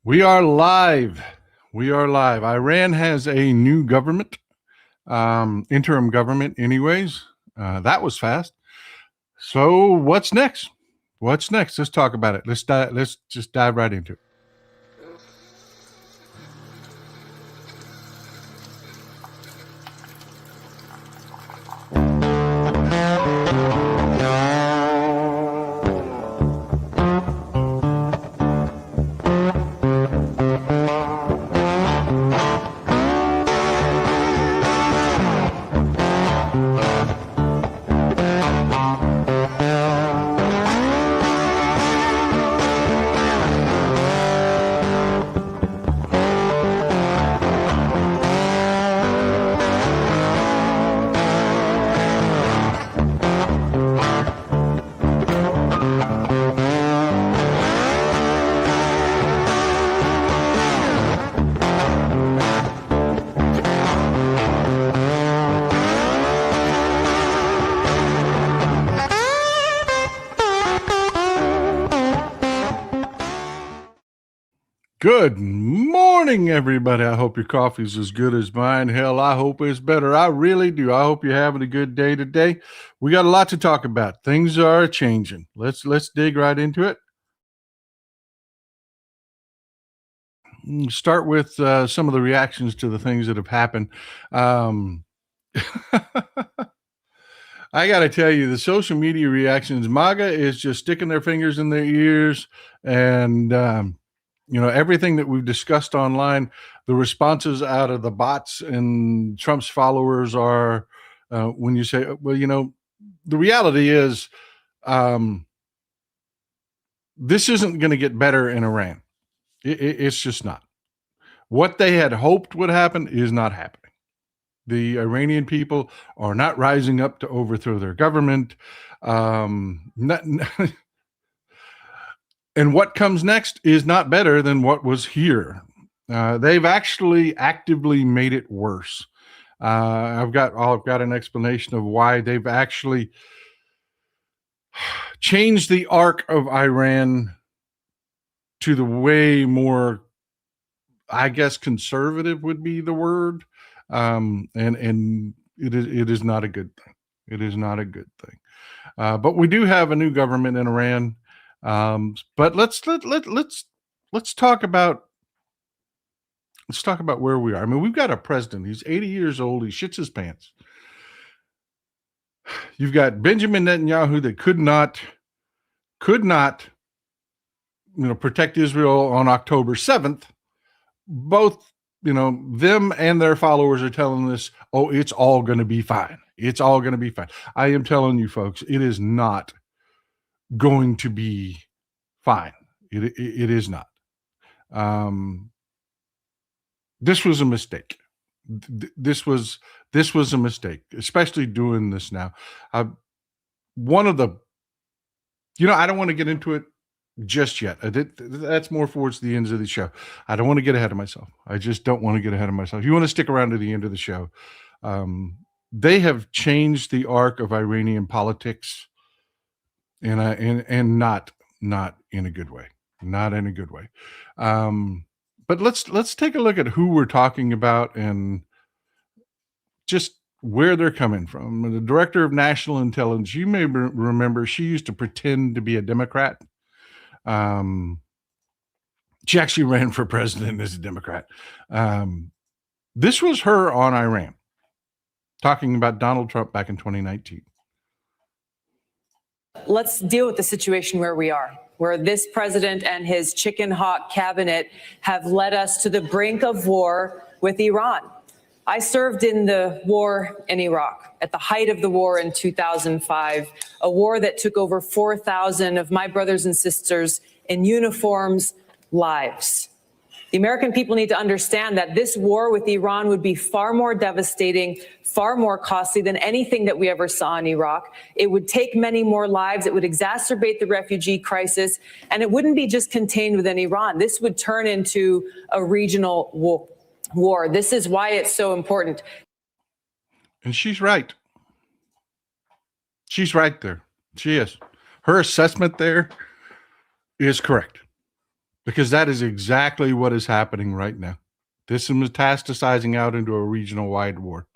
We are live. We are live. Iran has a new government, interim government, anyways. That was fast. So what's next? What's next? Let's talk about it. Let's just dive right into it. Good morning, everybody. I hope your coffee's as good as mine. Hell, I hope it's better. I really do. I hope you're having a good day today. We got a lot to talk about. Things are changing. Let's dig right into it. Start with some of the reactions to the things that have happened. Um, I got to tell you, the social media reactions, MAGA is just sticking their fingers in their ears. And, everything that we've discussed online, the responses out of the bots and Trump's followers are when you say, well, the reality is um, this isn't going to get better in Iran. It's just not. What they had hoped would happen is not happening. The Iranian people are not rising up to overthrow their government. Not, and what comes next is not better than what was here. They've actually actively made it worse. I've got an explanation of why they've actually changed the arc of Iran to the way more, I guess, conservative would be the word. And it is not a good thing. It is not a good thing. But we do have a new government in Iran. But let's talk about where we are. I mean, we've got a president. He's 80 years old. He shits his pants. You've got Benjamin Netanyahu that could not, protect Israel on October 7th. Both, them and their followers are telling us, oh, it's all going to be fine. It's all going to be fine. I am telling you, folks, it is not going to be fine. It is not. This was a mistake. This was a mistake, especially doing this now. One of the, I don't want to get into it just yet. That's more towards the ends of the show. I don't want to get ahead of myself. I just don't want to get ahead of myself. You want to stick around to the end of the show. They have changed the arc of Iranian politics, and not in a good way. Not in a good way. But let's take a look at who we're talking about and just where they're coming from. The director of national intelligence, you may remember, she used to pretend to be a Democrat. She actually ran for president as a Democrat. This was her on Iran, talking about Donald Trump back in 2019. Let's deal with the situation where we are, where this president and his chicken hawk cabinet have led us to the brink of war with Iran. I served in the war in Iraq at the height of the war in 2005, a war that took over 4,000 of my brothers and sisters in uniforms lives. The American people need to understand that this war with Iran would be far more devastating, far more costly than anything that we ever saw in Iraq. It would take many more lives. It would exacerbate the refugee crisis. And it wouldn't be just contained within Iran. This would turn into a regional war. This is why it's so important. And she's right. She's right there. She is. Her assessment there is correct. because that is exactly what is happening right now. This is metastasizing out into a regional wide war.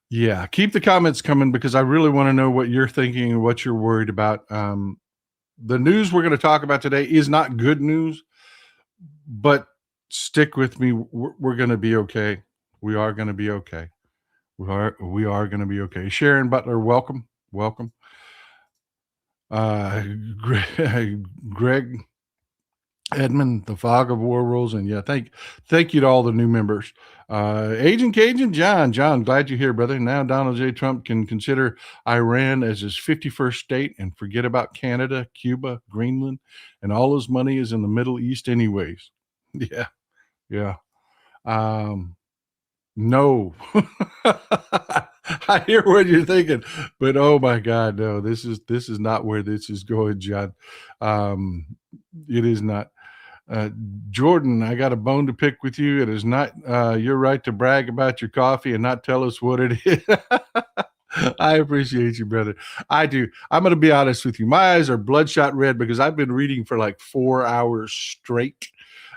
Yeah, keep the comments coming because I really want to know what you're thinking and what you're worried about. The news we're going to talk about today is not good news, but stick with me. We're going to be okay. We are going to be okay. We are going to be okay. Sharon Butler, welcome. Greg Edmund, the fog of war rolls, and yeah, thank you to all the new members. Agent Cajun John, glad you're here, brother. Now Donald J. Trump can consider Iran as his 51st state and forget about Canada, Cuba, Greenland, and all his money is in the Middle East anyways. Yeah. No. I hear what you're thinking, but oh my God, no, this is not where this is going, John. It is not. Jordan, I got a bone to pick with you. It is not your right to brag about your coffee and not tell us what it is. I appreciate you, brother. I do. I'm going to be honest with you. My eyes are bloodshot red because I've been reading for like 4 hours straight.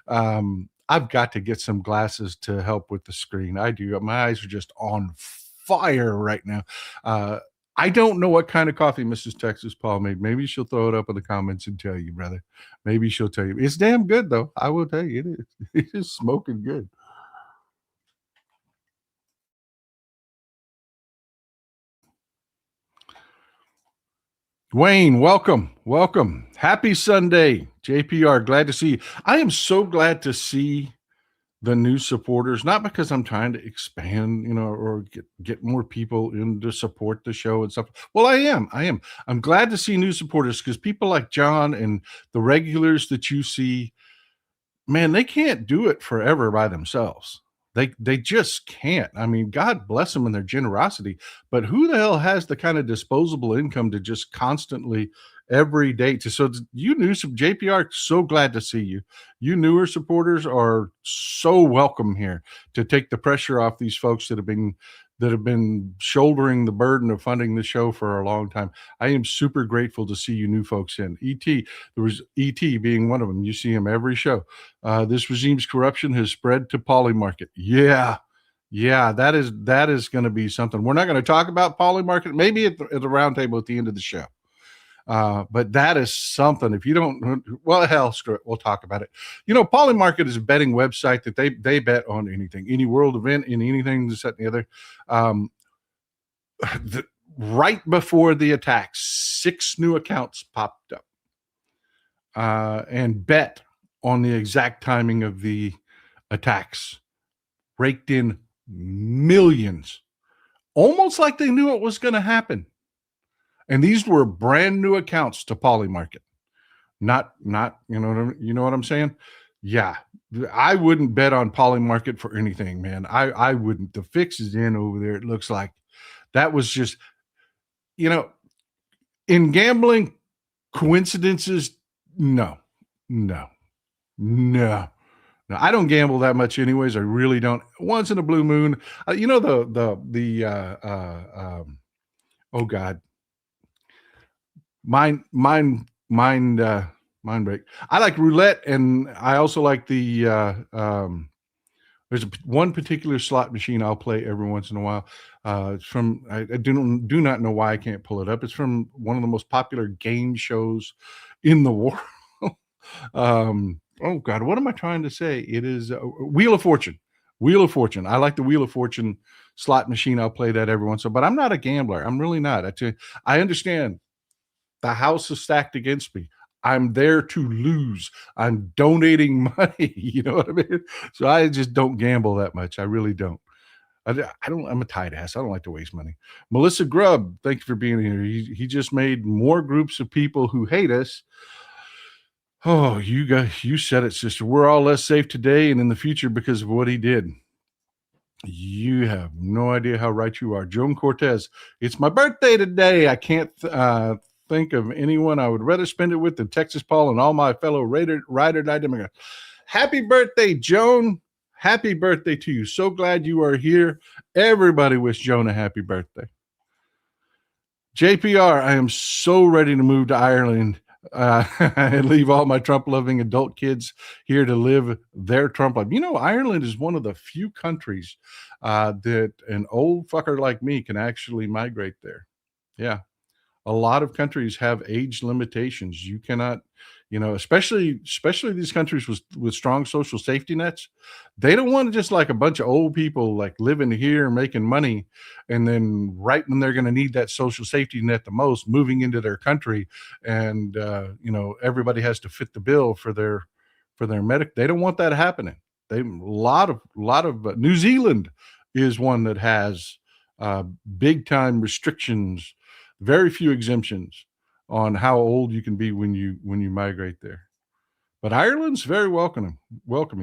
I've got to get some glasses to help with the screen. I do. My eyes are just on fire right now. I don't know what kind of coffee Mrs. Texas Paul made. Maybe she'll throw it up in the comments and tell you, brother. Maybe she'll tell you. It's damn good, though. I will tell you, it is. It is smoking good. Wayne, welcome. Happy Sunday, JPR. Glad to see you. I am so glad to see the new supporters, not because I'm trying to expand, or get more people in to support the show and stuff. Well, I am. I'm glad to see new supporters because people like John and the regulars that you see, man, they can't do it forever by themselves. They just can't. I mean, God bless them and their generosity, but who the hell has the kind of disposable income to just constantly every day so you new some JPR, so glad to see you. You newer supporters are so welcome here to take the pressure off these folks that have been shouldering the burden of funding the show for a long time. I am super grateful to see you new folks in. There was ET being one of them. You see him every show. This regime's corruption has spread to Polymarket. Yeah, that is going to be something. We're not going to talk about Polymarket, maybe at the roundtable at the end of the show. But that is something. If you don't, well, hell, screw it. We'll talk about it. Polymarket is a betting website that they bet on anything, any world event, in anything, this, that, and the other. Right before the attack, 6 new accounts popped up and bet on the exact timing of the attacks, raked in millions, almost like they knew it was going to happen. And these were brand new accounts to Polymarket. Not, you know what I'm saying? Yeah. I wouldn't bet on Polymarket for anything, man. I wouldn't. The fix is in over there. It looks like that was just, in gambling, coincidences. No. I don't gamble that much anyways. I really don't. Once in a blue moon, oh God. Mind break. I like roulette, and I also like the there's one particular slot machine I'll play every once in a while. It's from I do not know why I can't pull it up. It's from one of the most popular game shows in the world. Oh God, what am I trying to say? It is Wheel of Fortune. I like the Wheel of Fortune slot machine. I'll play that every once in a while, but I'm not a gambler. I'm really not. I understand. The house is stacked against me. I'm there to lose. I'm donating money. You know what I mean? So I just don't gamble that much. I really don't. I'm a tight ass. I don't like to waste money. Melissa Grubb, thank you for being here. He just made more groups of people who hate us. Oh, you said it, sister. We're all less safe today and in the future because of what he did. You have no idea how right you are. Joan Cortez, it's my birthday today. I can't think of anyone I would rather spend it with than Texas Paul and all my fellow Rider Democrats. Happy birthday, Joan. Happy birthday to you. So glad you are here. Everybody wish Joan a happy birthday. JPR, I am so ready to move to Ireland. and leave all my Trump-loving adult kids here to live their Trump life. You know, Ireland is one of the few countries that an old fucker like me can actually migrate there. Yeah. A lot of countries have age limitations. You cannot, especially these countries with strong social safety nets. They don't want to just like a bunch of old people like living here making money, and then right when they're going to need that social safety net the most, moving into their country, and everybody has to fit the bill for their medic. They don't want that happening. They a lot of New Zealand is one that has big time restrictions, very few exemptions on how old you can be when you migrate there. But Ireland's very welcoming.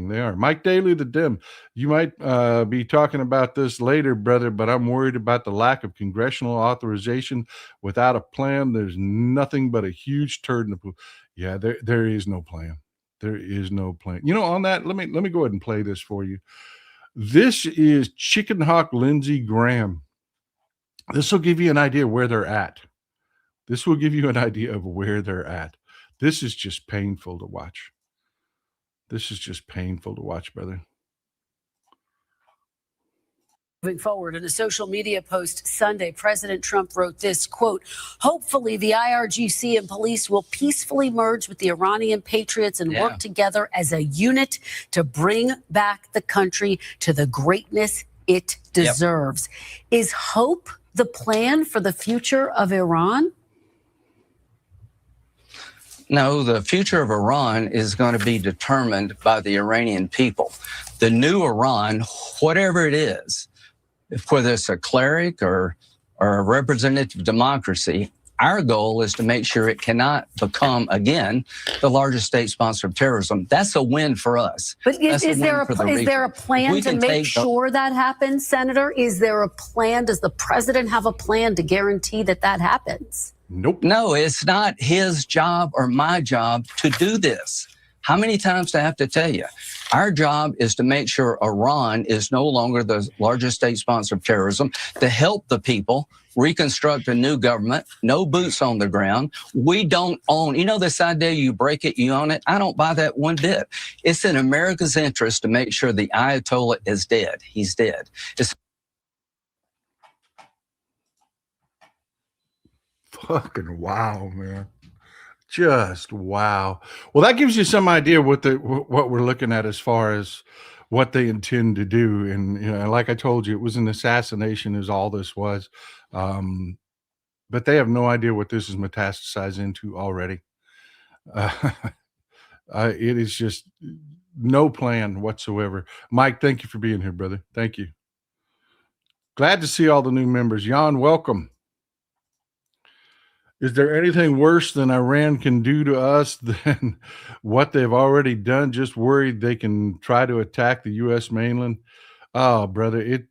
They are. Mike Daly, the Dim. You might be talking about this later, brother, but I'm worried about the lack of congressional authorization. Without a plan, there's nothing but a huge turd in the pool. Yeah, there is no plan. There is no plan. On that, let me go ahead and play this for you. This is Chicken Hawk Lindsey Graham. This will give you an idea where they're at. This will give you an idea of where they're at. This is just painful to watch. This is just painful to watch, brother. Moving forward, in a social media post Sunday, President Trump wrote this, quote, "Hopefully the IRGC and police will peacefully merge with the Iranian patriots and work together as a unit to bring back the country to the greatness it deserves." Is hope the plan for the future of Iran? No, the future of Iran is going to be determined by the Iranian people. The new Iran, whatever it is, whether it's a cleric or a representative democracy, our goal is to make sure it cannot become, again, the largest state sponsor of terrorism. That's a win for us. But is there a plan to make sure that happens, Senator? Is there a plan? Does the president have a plan to guarantee that happens? Nope. No, it's not his job or my job to do this. How many times do I have to tell you? Our job is to make sure Iran is no longer the largest state sponsor of terrorism, to help the people reconstruct a new government, no boots on the ground. We don't own, this idea you break it, you own it. I don't buy that one bit. It's in America's interest to make sure the Ayatollah is dead. He's dead. Fucking wow, man. Just wow. Well, that gives you some idea what we're looking at as far as what they intend to do. And like I told you, it was an assassination is all this was. But they have no idea what this is metastasized into already. It is just no plan whatsoever. Mike, thank you for being here, brother. Thank you. Glad to see all the new members. Jan, welcome. Is there anything worse than Iran can do to us than what they've already done? Just worried they can try to attack the U.S. mainland. Oh, brother,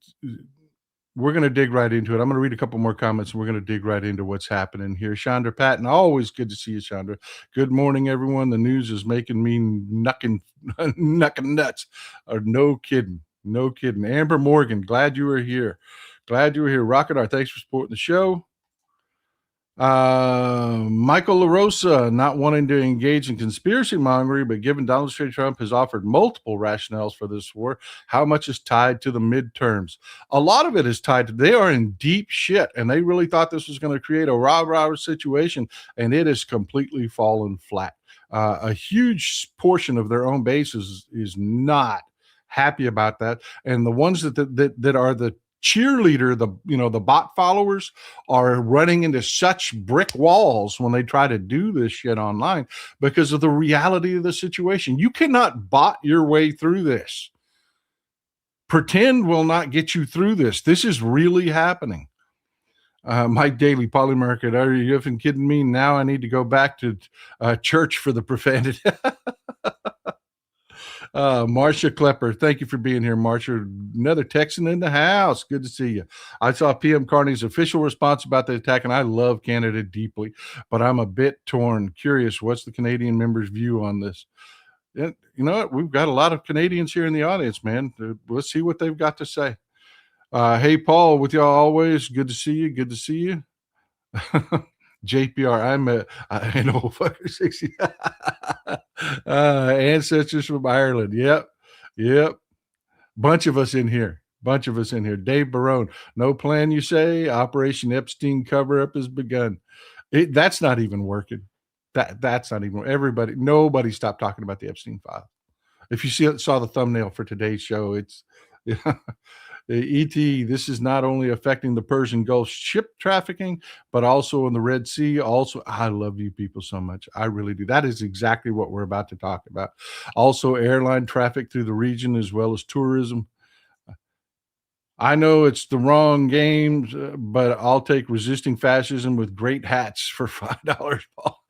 we're going to dig right into it. I'm going to read a couple more comments, and we're going to dig right into what's happening here. Chandra Patton, always good to see you, Chandra. Good morning, everyone. The news is making me knucking nuts. No kidding. No kidding. Amber Morgan, glad you were here. Rocket R, thanks for supporting the show. Michael LaRosa, not wanting to engage in conspiracy mongering, but given Donald J. Trump has offered multiple rationales for this war, how much is tied to the midterms? A lot of it is tied to, they are in deep shit, and they really thought this was going to create a rah-rah situation, and it has completely fallen flat. A huge portion of their own base is not happy about that, and the ones that are the cheerleader, the bot followers are running into such brick walls when they try to do this shit online because of the reality of the situation. You cannot bot your way through this. Pretend will not get you through this. This is really happening. Mike Daly, Polymarket, are you effing kidding me? Now I need to go back to church for the profanity. Marcia Klepper, thank you for being here, Marcia. Another Texan in the house. Good to see you. I saw PM Carney's official response about the attack, and I love Canada deeply, but I'm a bit torn. Curious, what's the Canadian members' view on this? You know what? We've got a lot of Canadians here in the audience, man. Let's see what they've got to say. Hey, Paul, with y'all always. Good to see you. JPR, I'm an old fucker 60. Ancestors from Ireland. Yep. Yep. Bunch of us in here. Bunch of us in here. Dave Barone, no plan, you say? Operation Epstein cover up has begun. That's not even working. That's not even nobody stopped talking about the Epstein file. If you saw the thumbnail for today's show, it's ET. This is not only affecting the Persian Gulf ship trafficking, but also in the Red Sea. Also, I love you people so much. I really do. That is exactly what we're about to talk about. Also, airline traffic through the region as well as tourism. I know it's the wrong games, but I'll take resisting fascism with great hats for $5, Paul.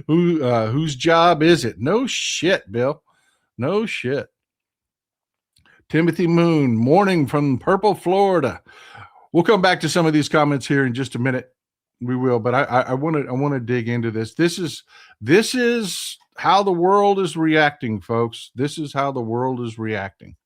Whose job is it? No shit, Bill. No shit. Timothy Moon, morning from Purple, Florida. We'll come back to some of these comments here in just a minute. We will, but I want to dig into this. This is how the world is reacting, folks. This is how the world is reacting.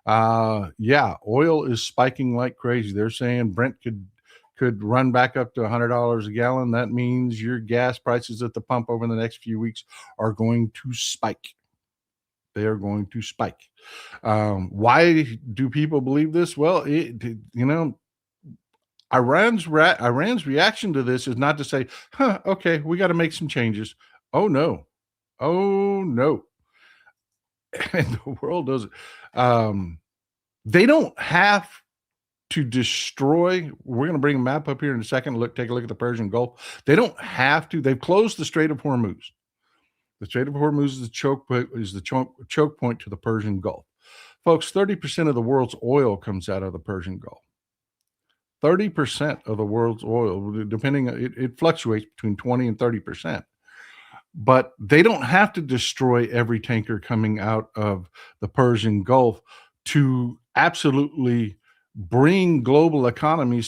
Yeah, oil is spiking like crazy. They're saying Brent could run back up to $100 a gallon. That means your gas prices at the pump over the next few weeks are going to spike. They are going to spike. Why do people believe this? Well, Iran's reaction to this is not to say, okay, we got to make some changes. Oh no. And the world does it. They don't have to destroy. We're going to bring a map up here in a second. Take a look at the Persian Gulf. They don't have to. They've closed the Strait of Hormuz. The Strait of Hormuz is the choke point to the Persian Gulf. Folks, 30% of the world's oil comes out of the Persian Gulf. 30% of the world's oil, it fluctuates between 20 and 30%. But they don't have to destroy every tanker coming out of the Persian Gulf to absolutely bring the global economy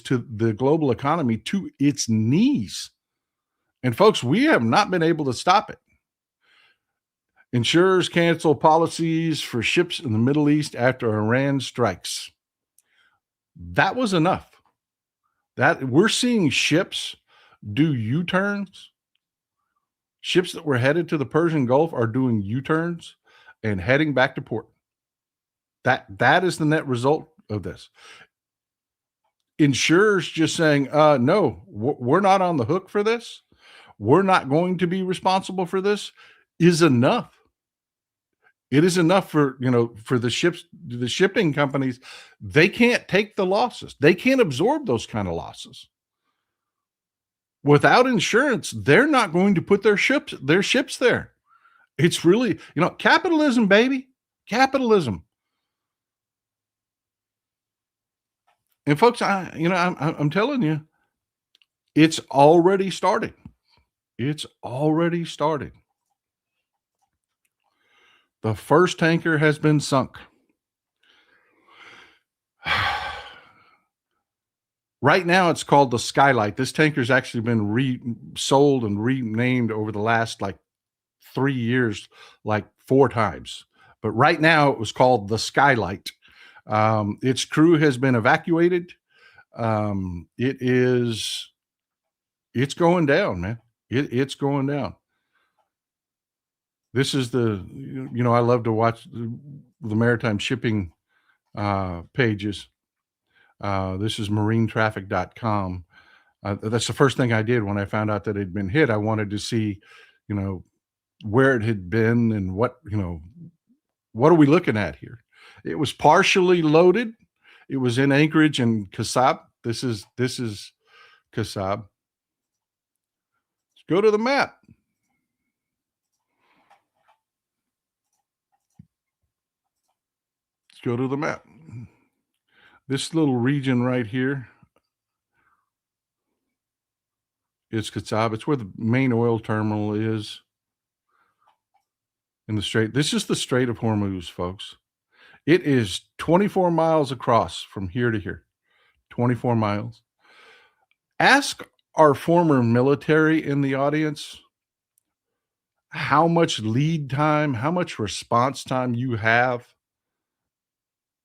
to its knees. And folks, we have not been able to stop it. Insurers cancel policies for ships in the Middle East after Iran strikes. That was enough. That we're seeing ships do U-turns. Ships that were headed to the Persian Gulf are doing U-turns and heading back to port. That is the net result of this. Insurers just saying, no, we're not on the hook for this. We're not going to be responsible for this is enough. It is enough for the shipping companies. They can't take the losses. They can't absorb those kind of losses. Without insurance, they're not going to put their ships there. It's really, capitalism, baby. Capitalism. And folks, I'm telling you, it's already starting. It's already starting. The first tanker has been sunk. Right now, it's called the Skylight. This tanker's actually been resold and renamed over the last 3 years, 4 times. But right now, it was called the Skylight. Its crew has been evacuated. It's going down, man. It's going down. This is I love to watch the maritime shipping pages. This is marinetraffic.com. That's the first thing I did when I found out that it had been hit. I wanted to see, where it had been and what are we looking at here? It was partially loaded. It was in Anchorage and Kasab. This is Kasab. Let's go to the map. Let's go to the map. This little region right here is Kasab. It's where the main oil terminal is in the strait. This is the Strait of Hormuz, folks. It is 24 miles across from here to here. 24 miles. Ask our former military in the audience how much lead time, how much response time you have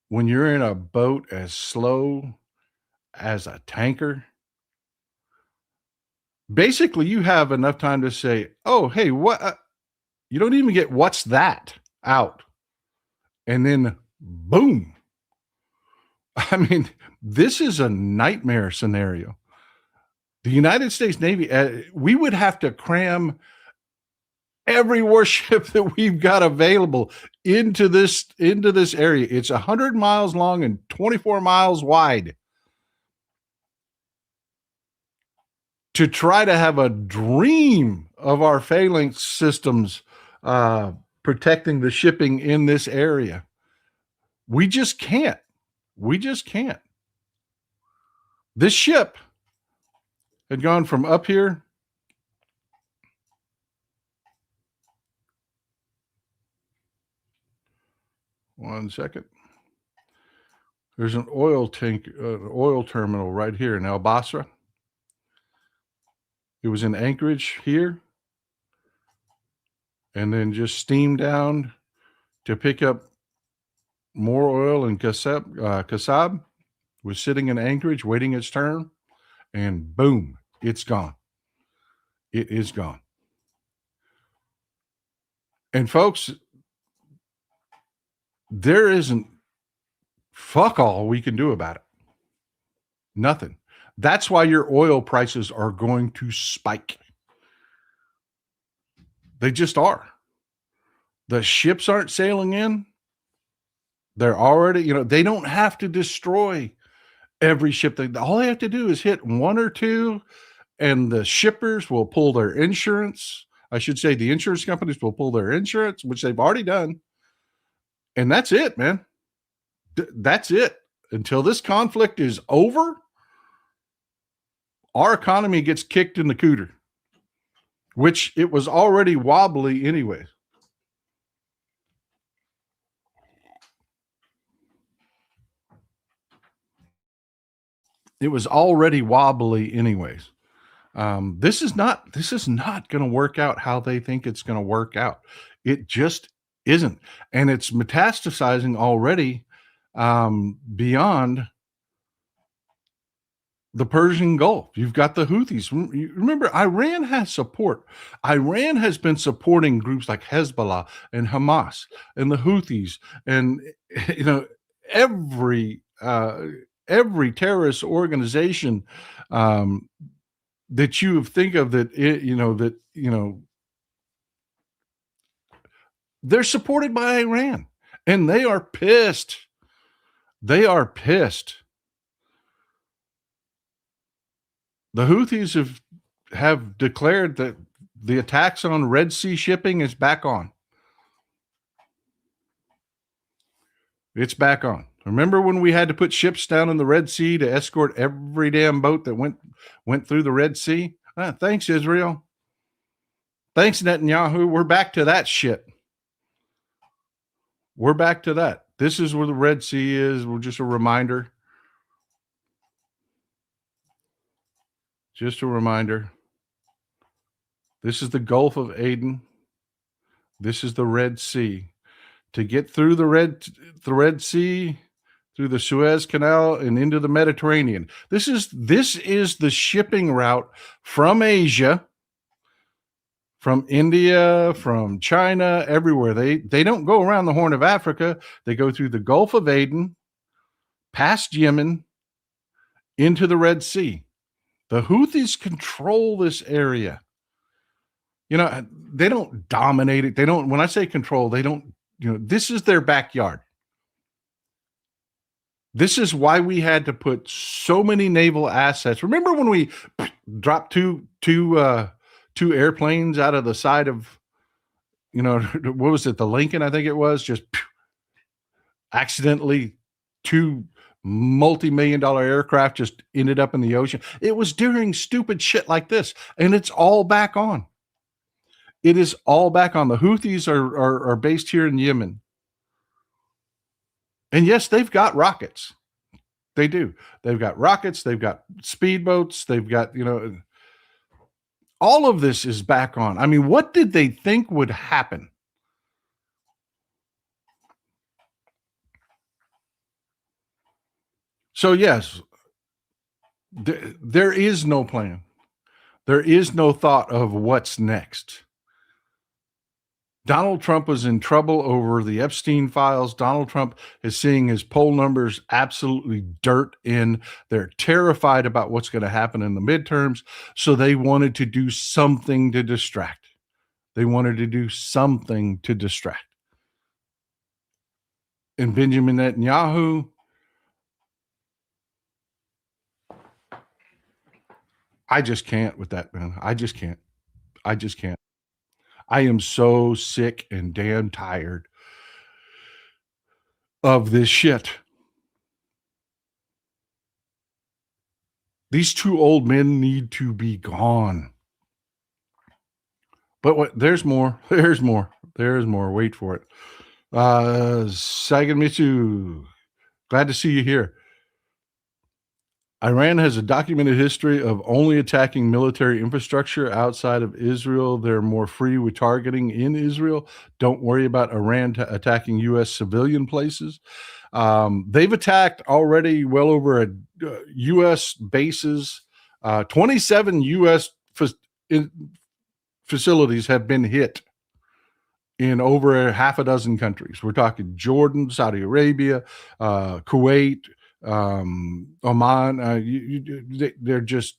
when you're in a boat as slow as a tanker. basically you have enough time to say, oh, hey, what? You don't even get what's that out. And then boom. I mean, this is a nightmare scenario. The United States Navy, we would have to cram every warship that we've got available into this area. It's 100 miles long and 24 miles wide to try to have a dream of our phalanx systems protecting the shipping in this area. We just can't. We just can't. This ship had gone from up here one second. There's an oil tank, oil terminal right here in El Basra. It was in Anchorage here, and then just steamed down to pick up more oil in Kasab. Was sitting in Anchorage waiting its turn, and boom, it's gone. It is gone. And folks, there isn't fuck all we can do about it. Nothing. That's why your oil prices are going to spike. They just are. The ships aren't sailing in. They're already, they don't have to destroy every ship. All they have to do is hit one or two, and the shippers will pull their insurance. I should say the insurance companies will pull their insurance, which they've already done. And that's it, man. That's it. Until this conflict is over, our economy gets kicked in the cooter, which it was already wobbly anyway. It was already wobbly anyways. This is not going to work out how they think it's going to work out. It just isn't. And it's metastasizing already beyond the Persian Gulf. You've got the Houthis. Remember, Iran has support. Iran has been supporting groups like Hezbollah and Hamas and the Houthis and every terrorist organization that you think of they're supported by Iran, and they are pissed. They are pissed. The Houthis have declared that the attacks on Red Sea shipping is back on. It's back on. Remember when we had to put ships down in the Red Sea to escort every damn boat that went through the Red Sea? Thanks, Israel. Thanks, Netanyahu. We're back to that shit. We're back to that. This is where the Red Sea is. We're just a reminder. Just a reminder. This is the Gulf of Aden. This is the Red Sea. To get through the Red Sea, through the Suez Canal and into the Mediterranean. This is the shipping route from Asia, from India, from China, everywhere. They don't go around the Horn of Africa. They go through the Gulf of Aden, past Yemen, into the Red Sea. The Houthis control this area. They don't dominate it. They don't, when I say control, they don't, this is their backyard. This is why we had to put so many naval assets. Remember when we dropped two airplanes out of the side of, what was it? The Lincoln, I think it was, just accidentally two multi-million-dollar aircraft just ended up in the ocean. It was during stupid shit like this, and it's all back on. It is all back on. The Houthis are based here in Yemen. And yes, they've got rockets. They do. They've got rockets. They've got speedboats. They've got, all of this is back on. I mean, what did they think would happen? So yes, there is no plan. There is no thought of what's next. Donald Trump was in trouble over the Epstein files. Donald Trump is seeing his poll numbers absolutely dirt in. They're terrified about what's going to happen in the midterms. So they wanted to do something to distract. They wanted to do something to distract. And Benjamin Netanyahu, I just can't with that, man. I just can't. I am so sick and damn tired of this shit. These two old men need to be gone. But what? There's more. There's more. Wait for it. Sagan Mitsu, glad to see you here. Iran has a documented history of only attacking military infrastructure outside of Israel. They're more free with targeting in Israel. Don't worry about Iran attacking U.S. civilian places. They've attacked already well over U.S. bases. 27 U.S. facilities have been hit in over half a dozen countries. We're talking Jordan, Saudi Arabia, Kuwait, Oman. They're just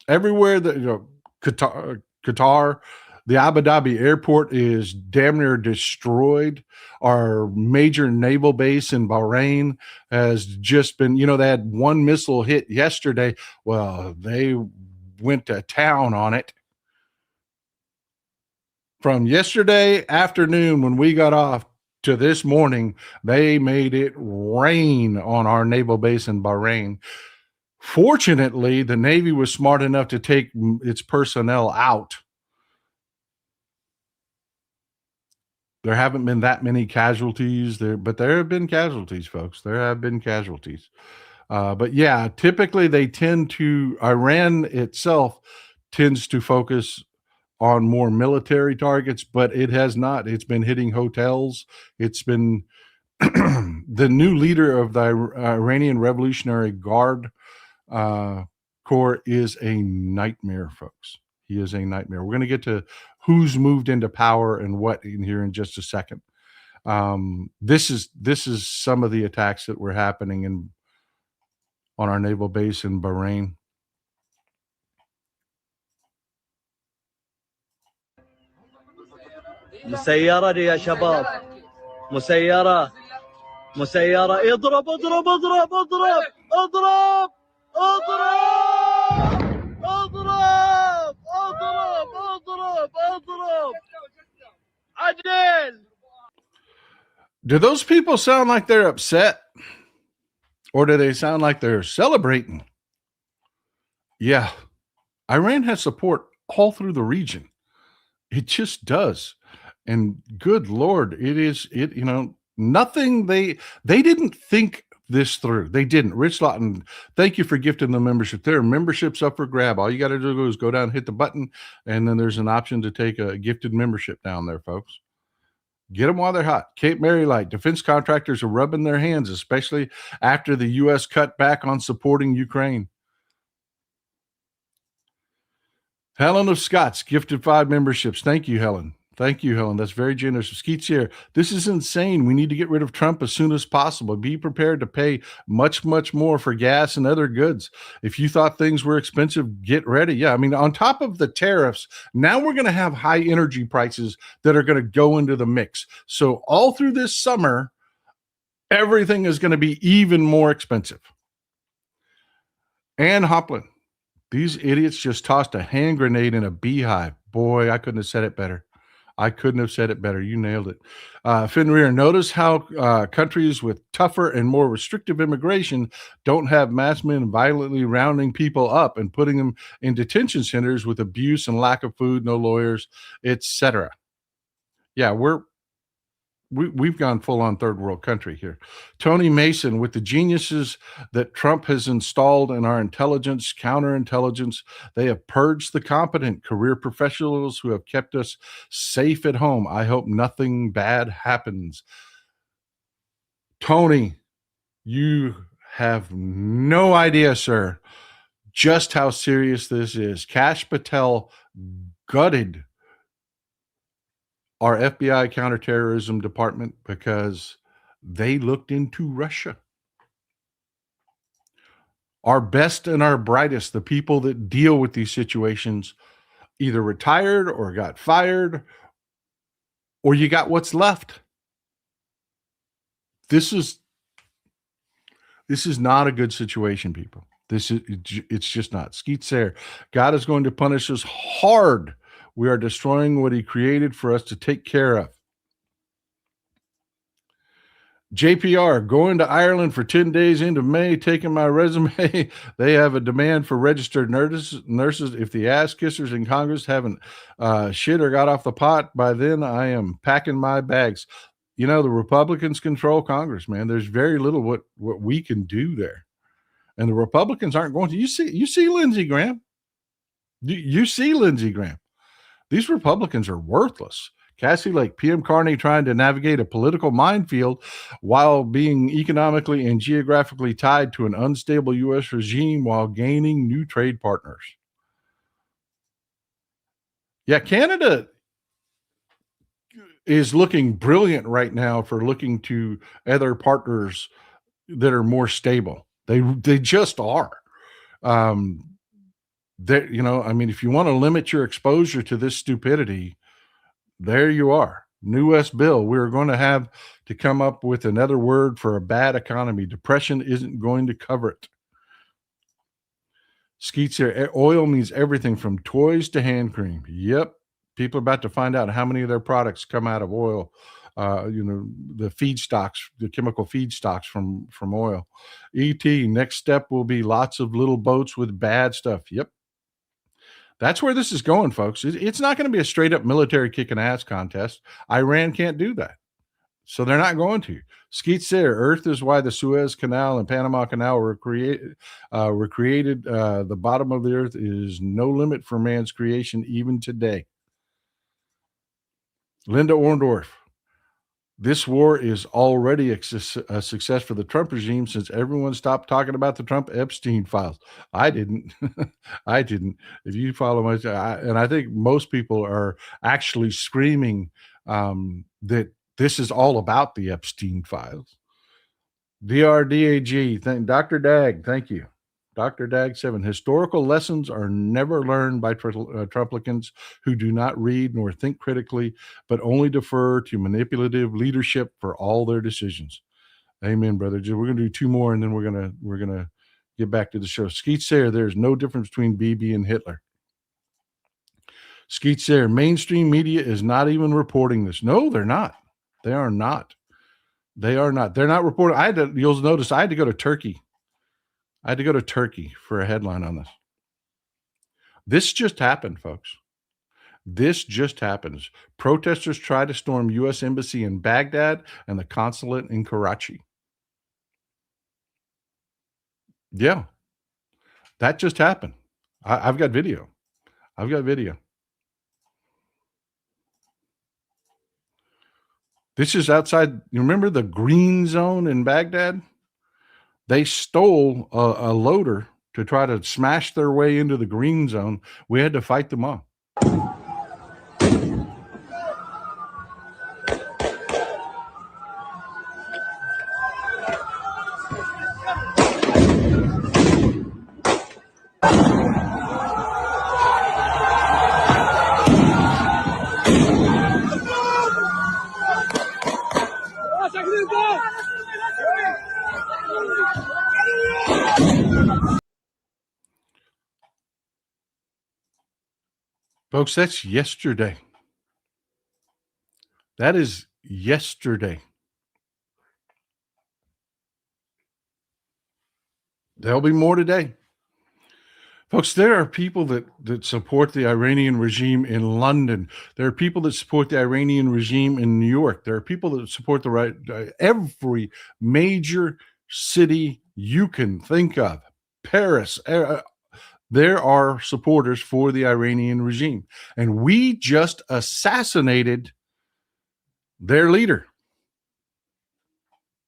everywhere. Qatar, the Abu Dhabi airport is damn near destroyed. Our major naval base in Bahrain has just been, they had one missile hit yesterday. Well, they went to town on it. From yesterday afternoon when we got off to this morning, they made it rain on our naval base in Bahrain. Fortunately, the Navy was smart enough to take its personnel out. There haven't been that many casualties there, but there have been casualties, folks. There have been casualties. But yeah, typically Iran itself tends to focus on more military targets, but it has not. It's been hitting hotels. It's been the new leader of the Iranian Revolutionary Guard Corps is a nightmare, folks. He is a nightmare. We're going to get to who's moved into power and what in here in just a second. This is some of the attacks that were happening on our naval base in Bahrain. مسيرة يا شباب مسيرة اضرب اضرب اضرب اضرب اضرب اضرب اضرب اضرب اضرب اضرب عدل. Do those people sound like they're upset? Or do they sound like they're celebrating? Yeah. Iran has support all through the region. It just does. And good Lord, nothing they didn't think this through. They didn't. Rich Lawton, thank you for gifting the membership. There are memberships up for grab. All you got to do is go down, hit the button, and then there's an option to take a gifted membership down there, folks. Get them while they're hot. Cape Mary Light, defense contractors are rubbing their hands, especially after the U.S. cut back on supporting Ukraine. Helen of Scots gifted 5 memberships. Thank you, Helen. That's very generous. Skeets here. This is insane. We need to get rid of Trump as soon as possible. Be prepared to pay much, much more for gas and other goods. If you thought things were expensive, get ready. Yeah, I mean, on top of the tariffs, now we're going to have high energy prices that are going to go into the mix. So all through this summer, everything is going to be even more expensive. Ann Hoplin. These idiots just tossed a hand grenade in a beehive. Boy, I couldn't have said it better. You nailed it. Fenrir, notice how countries with tougher and more restrictive immigration don't have mass men violently rounding people up and putting them in detention centers with abuse and lack of food, no lawyers, etc. Yeah, we've gone full on third world country here. Tony Mason, with the geniuses that Trump has installed in our intelligence, counterintelligence, they have purged the competent career professionals who have kept us safe at home. I hope nothing bad happens. Tony, you have no idea, sir, just how serious this is. Kash Patel gutted our FBI counterterrorism department because they looked into Russia. Our best and our brightest, the people that deal with these situations, either retired or got fired, or you got what's left. This is not a good situation, people. It's just not. Skeet Sayer, God is going to punish us hard. We are destroying what he created for us to take care of. JPR, going to Ireland for 10 days into May, taking my resume. They have a demand for registered nurses. If the ass kissers in Congress haven't shit or got off the pot by then, I am packing my bags. You know, the Republicans control Congress, man. There's very little what we can do there. And the Republicans aren't going to. You see Lindsey Graham. You see Lindsey Graham. These Republicans are worthless. Cassie Lake, PM Carney trying to navigate a political minefield while being economically and geographically tied to an unstable U.S. regime while gaining new trade partners. Yeah, Canada is looking brilliant right now for looking to other partners that are more stable. They just are. You know, I mean, if you want to limit your exposure to this stupidity, there you are. New West bill. We're going to have to come up with another word for a bad economy. Depression isn't going to cover it. Skeets here. Oil means everything from toys to hand cream. Yep. People are about to find out how many of their products come out of oil. You know, the feedstocks, the chemical feedstocks from oil. ET, next step will be lots of little boats with bad stuff. Yep. That's where this is going, folks. It's not going to be a straight up military kicking ass contest. Iran can't do that. So they're not going to. Skeets there. Earth is why the Suez Canal and Panama Canal were created. The bottom of the earth is no limit for man's creation, even today. Linda Orndorff. This war is already a success for the Trump regime since everyone stopped talking about the Trump Epstein files. I didn't. I didn't. If you follow my, and I think most people are actually screaming that this is all about the Epstein files. DRDAG, Dr. Dag, thank you. Dr. Dag 7, historical lessons are never learned by Trumplicans who do not read nor think critically, but only defer to manipulative leadership for all their decisions. Amen, brother. We're going to do two more, and then we're gonna get back to the show. Skeet Sayer, there's no difference between Bibi and Hitler. Skeet Sayer, mainstream media is not even reporting this. No, they're not. They are not. They are not. They're not reporting. You'll notice I had to go to Turkey. I had to go to Turkey for a headline on this. This just happened, folks. This just happens. Protesters try to storm U.S. Embassy in Baghdad and the consulate in Karachi. Yeah, that just happened. I've got video. I've got video. This is outside. You remember the green zone in Baghdad? They stole a loader to try to smash their way into the green zone. We had to fight them off. Folks, that's yesterday. That is yesterday. There'll be more today. Folks, there are people that support the Iranian regime in London. There are people that support the Iranian regime in New York. There are people that support the right, every major city you can think of. Paris, there are supporters for the Iranian regime. And we just assassinated their leader.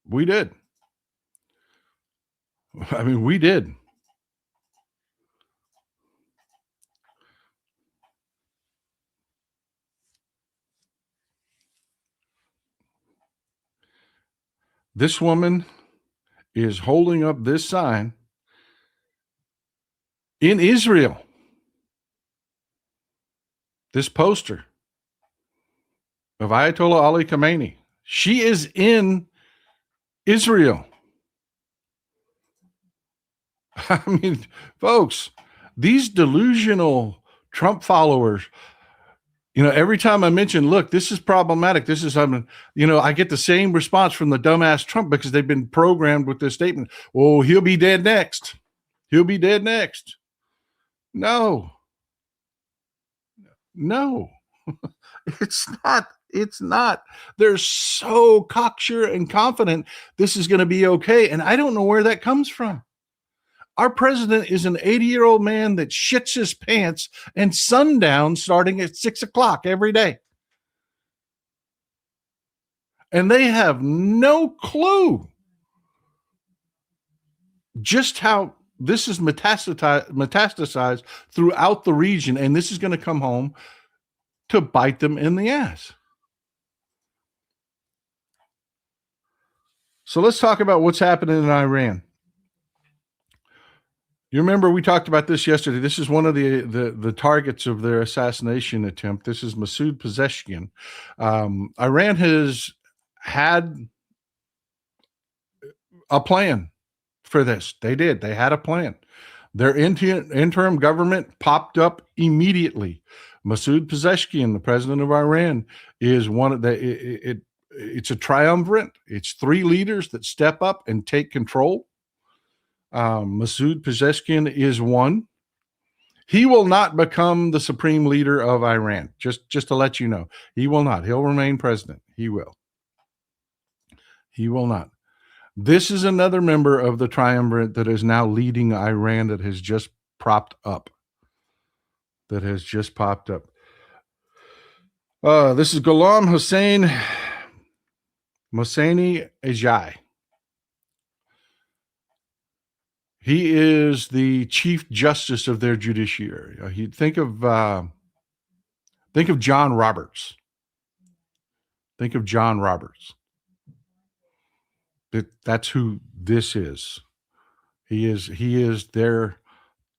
We did. I mean, we did. This woman is holding up this sign in Israel. This poster of Ayatollah Ali Khamenei. She is in Israel. I mean, folks, these delusional Trump followers, every time I mention, look, this is problematic. This is, I get the same response from the dumbass Trump because they've been programmed with this statement. Oh, he'll be dead next. He'll be dead next. No, it's not. It's not. They're so cocksure and confident this is going to be okay. And I don't know where that comes from. Our president is an 80-year-old man that shits his pants and sundown starting at 6:00 every day. And they have no clue just how this is metastasized throughout the region. And this is going to come home to bite them in the ass. So let's talk about what's happening in Iran. You remember we talked about this yesterday. This is one of the targets of their assassination attempt. This is Masoud Pezeshkian. Iran has had a plan for this. They did. They had a plan. Their interim government popped up immediately. Masoud Pezeshkian, the president of Iran, is one of the. It's a triumvirate. It's three leaders that step up and take control. Masoud Pezeshkian is one. He will not become the supreme leader of Iran. Just to let you know, he will not. He'll remain president. He will. He will not. This is another member of the triumvirate that is now leading Iran that has just propped up. This is Ghulam Hussein Mohseni Ejai. He is the chief justice of their judiciary. Think of John Roberts. Think of John Roberts. That's who this is. He is their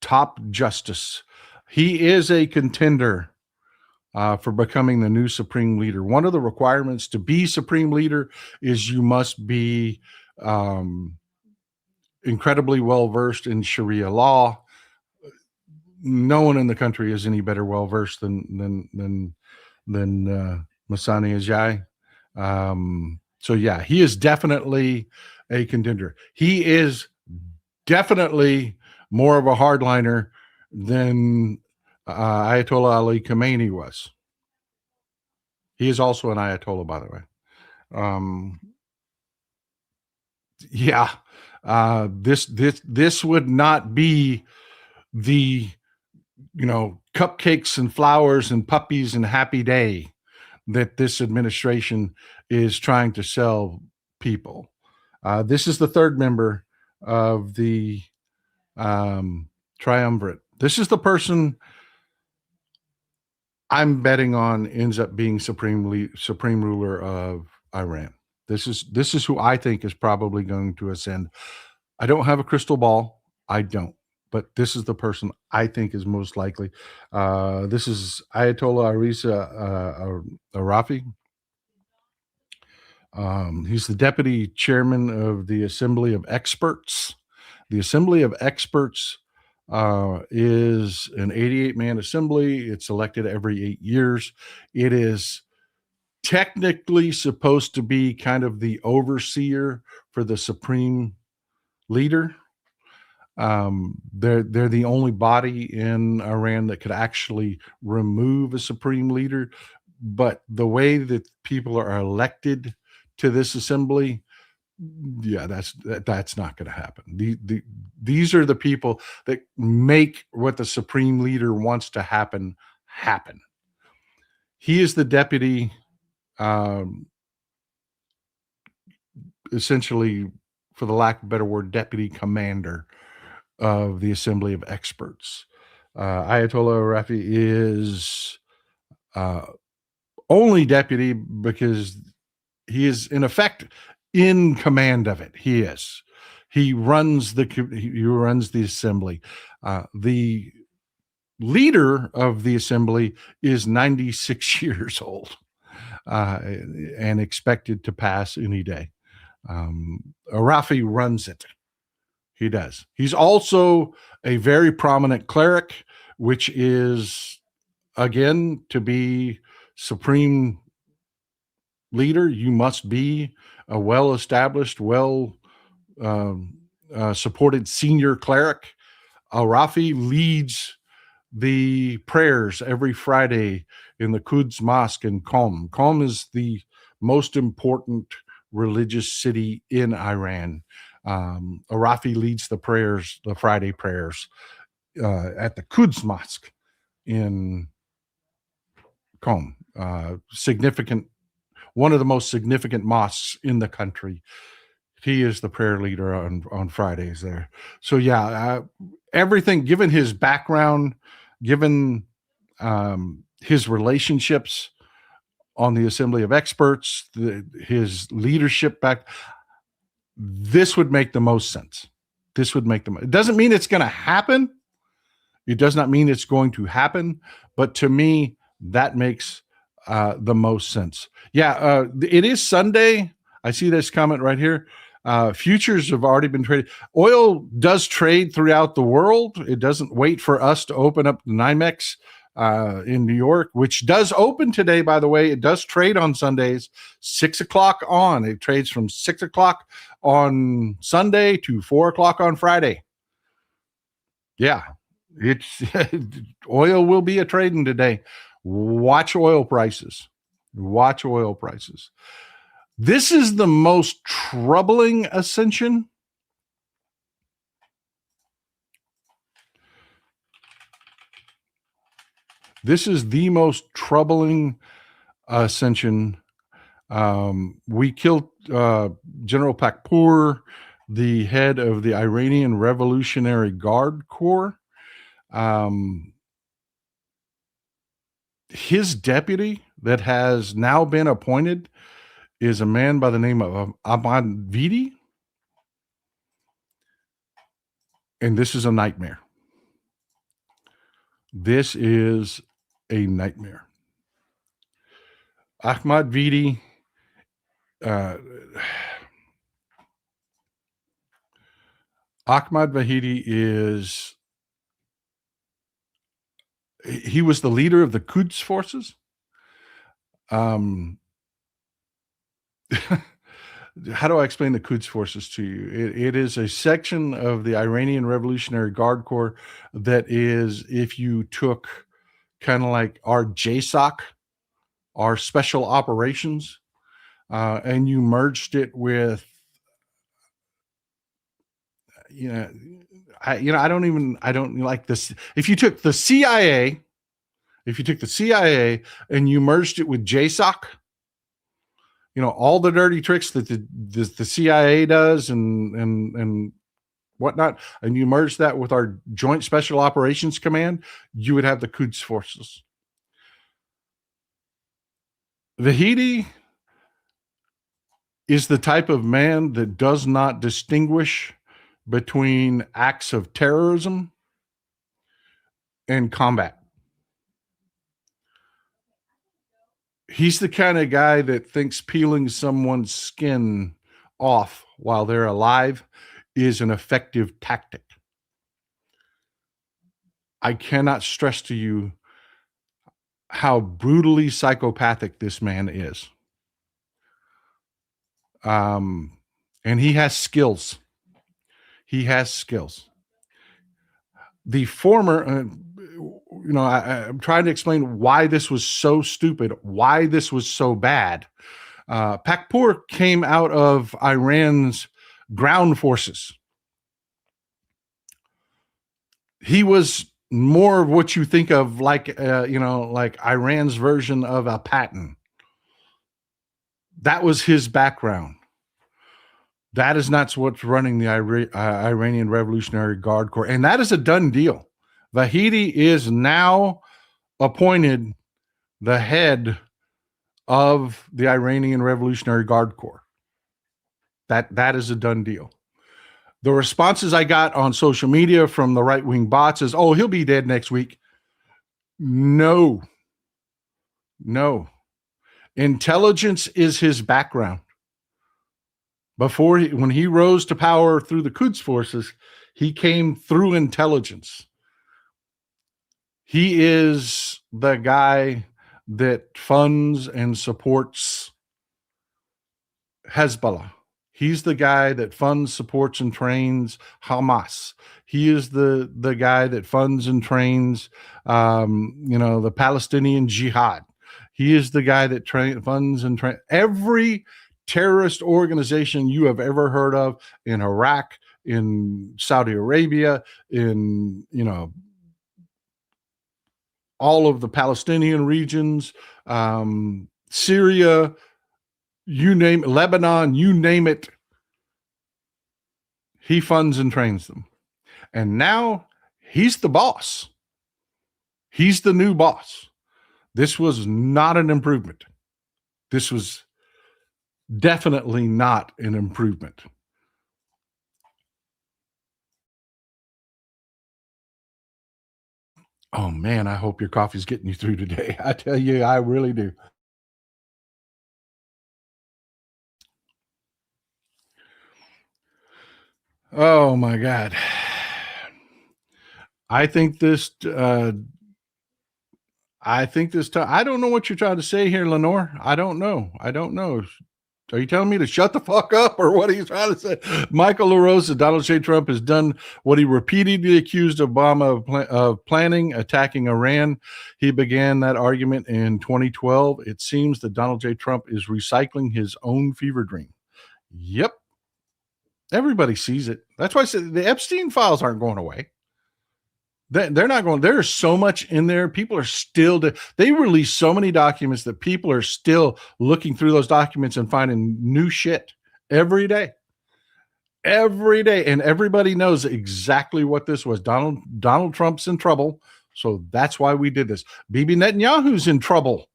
top justice. He is a contender for becoming the new supreme leader. One of the requirements to be supreme leader is you must be incredibly well-versed in Sharia law. No one in the country is any better well-versed than Mohseni Ejai. So yeah, he is definitely a contender. He is definitely more of a hardliner than Ayatollah Ali Khamenei was. He is also an Ayatollah, by the way. This would not be the cupcakes and flowers and puppies and happy day that this administration is trying to sell people. This is the third member of the triumvirate. This is the person I'm betting on ends up being supreme ruler of Iran. This is who I think is probably going to ascend. I don't have a crystal ball. I don't. But this is the person I think is most likely. This is Ayatollah Reza Arafi. He's the deputy chairman of the Assembly of Experts. The Assembly of Experts is an 88-man assembly. It's elected every 8 years. It is technically supposed to be kind of the overseer for the supreme leader. They're the only body in Iran that could actually remove a supreme leader. But the way that people are elected to this assembly, yeah, that's not going to happen. These are the people that make what the supreme leader wants to happen. He is the deputy, essentially, for the lack of a better word, deputy commander of the Assembly of Experts. Ayatollah Rafi is only deputy because he is, in effect, in command of it. He is. He runs the assembly. The leader of the assembly is 96 years old and expected to pass any day. Arafi runs it. He does. He's also a very prominent cleric, which is, again, to be supreme leader, you must be a well-established, supported senior cleric. Arafi leads the prayers every Friday in the Quds Mosque in Qom. Qom is the most important religious city in Iran. Arafi leads the prayers, the Friday prayers, at the Quds Mosque in Qom. Significant, one of the most significant mosques in the country. He is the prayer leader on Fridays there. So yeah, everything, given his background, given his relationships on the Assembly of Experts, his leadership back, this would make the most sense. This would make it doesn't mean it's going to happen. It does not mean it's going to happen, but to me, that makes the most sense. Yeah, it is Sunday. I see this comment right here. Futures have already been traded. Oil does trade throughout the world. It doesn't wait for us to open up the NYMEX in New York, which does open today, by the way. It does trade on Sundays, 6 o'clock on. It trades from 6 o'clock on Sunday to 4 o'clock on Friday. Yeah, it's oil will be a trading today. Watch oil prices. Watch oil prices. This is the most troubling ascension. This is the most troubling ascension. We killed General Pakpour, the head of the Iranian Revolutionary Guard Corps. His deputy that has now been appointed is a man by the name of Ahmad Vidi. And this is a nightmare. This is a nightmare. Ahmad Vidi, Ahmad Vahidi he was the leader of the Quds forces. How do I explain the Quds forces to you? It is a section of the Iranian Revolutionary Guard Corps that is, if you took kind of like our JSOC, our special operations, and you merged it with, I don't like this. If you took the CIA and you merged it with JSOC, all the dirty tricks that the CIA does and whatnot, and you merge that with our Joint Special Operations Command, you would have the Quds forces. Vahidi is the type of man that does not distinguish between acts of terrorism and combat. He's the kind of guy that thinks peeling someone's skin off while they're alive is an effective tactic. I cannot stress to you how brutally psychopathic this man is. And he has skills. He has skills. The former, I'm trying to explain why this was so stupid, why this was so bad. Pakpour came out of Iran's ground forces. He was more of what you think of like Iran's version of a Patton. That was his background. That is not what's running the Iranian Revolutionary Guard Corps. And that is a done deal. Vahidi is now appointed the head of the Iranian Revolutionary Guard Corps. That is a done deal. The responses I got on social media from the right-wing bots is, oh, he'll be dead next week. No. Intelligence is his background. When he rose to power through the Quds forces, he came through intelligence. He is the guy that funds and supports Hezbollah. He's the guy that funds, supports, and trains Hamas. He is the guy that funds and trains, the Palestinian Jihad. He is the guy that funds and trains every terrorist organization you have ever heard of in Iraq, in Saudi Arabia, in all of the Palestinian regions, Syria. You name it, Lebanon, you name it, he funds and trains them. And now he's the boss. He's the new boss. This was not an improvement. This was definitely not an improvement. Oh man, I hope your coffee's getting you through today. I tell you, I really do. Oh my God. I think this time, I don't know what you're trying to say here, Lenore. I don't know. Are you telling me to shut the fuck up, or what are you trying to say? Michael LaRosa, Donald J. Trump has done what he repeatedly accused Obama of planning, attacking Iran. He began that argument in 2012. It seems that Donald J. Trump is recycling his own fever dream. Yep. Everybody sees it. That's why I said the Epstein files aren't going away. They're not going. There's so much in there. People are still. They release so many documents that people are still looking through those documents and finding new shit every day. Every day, and everybody knows exactly what this was. Donald Trump's in trouble, so that's why we did this. Bibi Netanyahu's in trouble.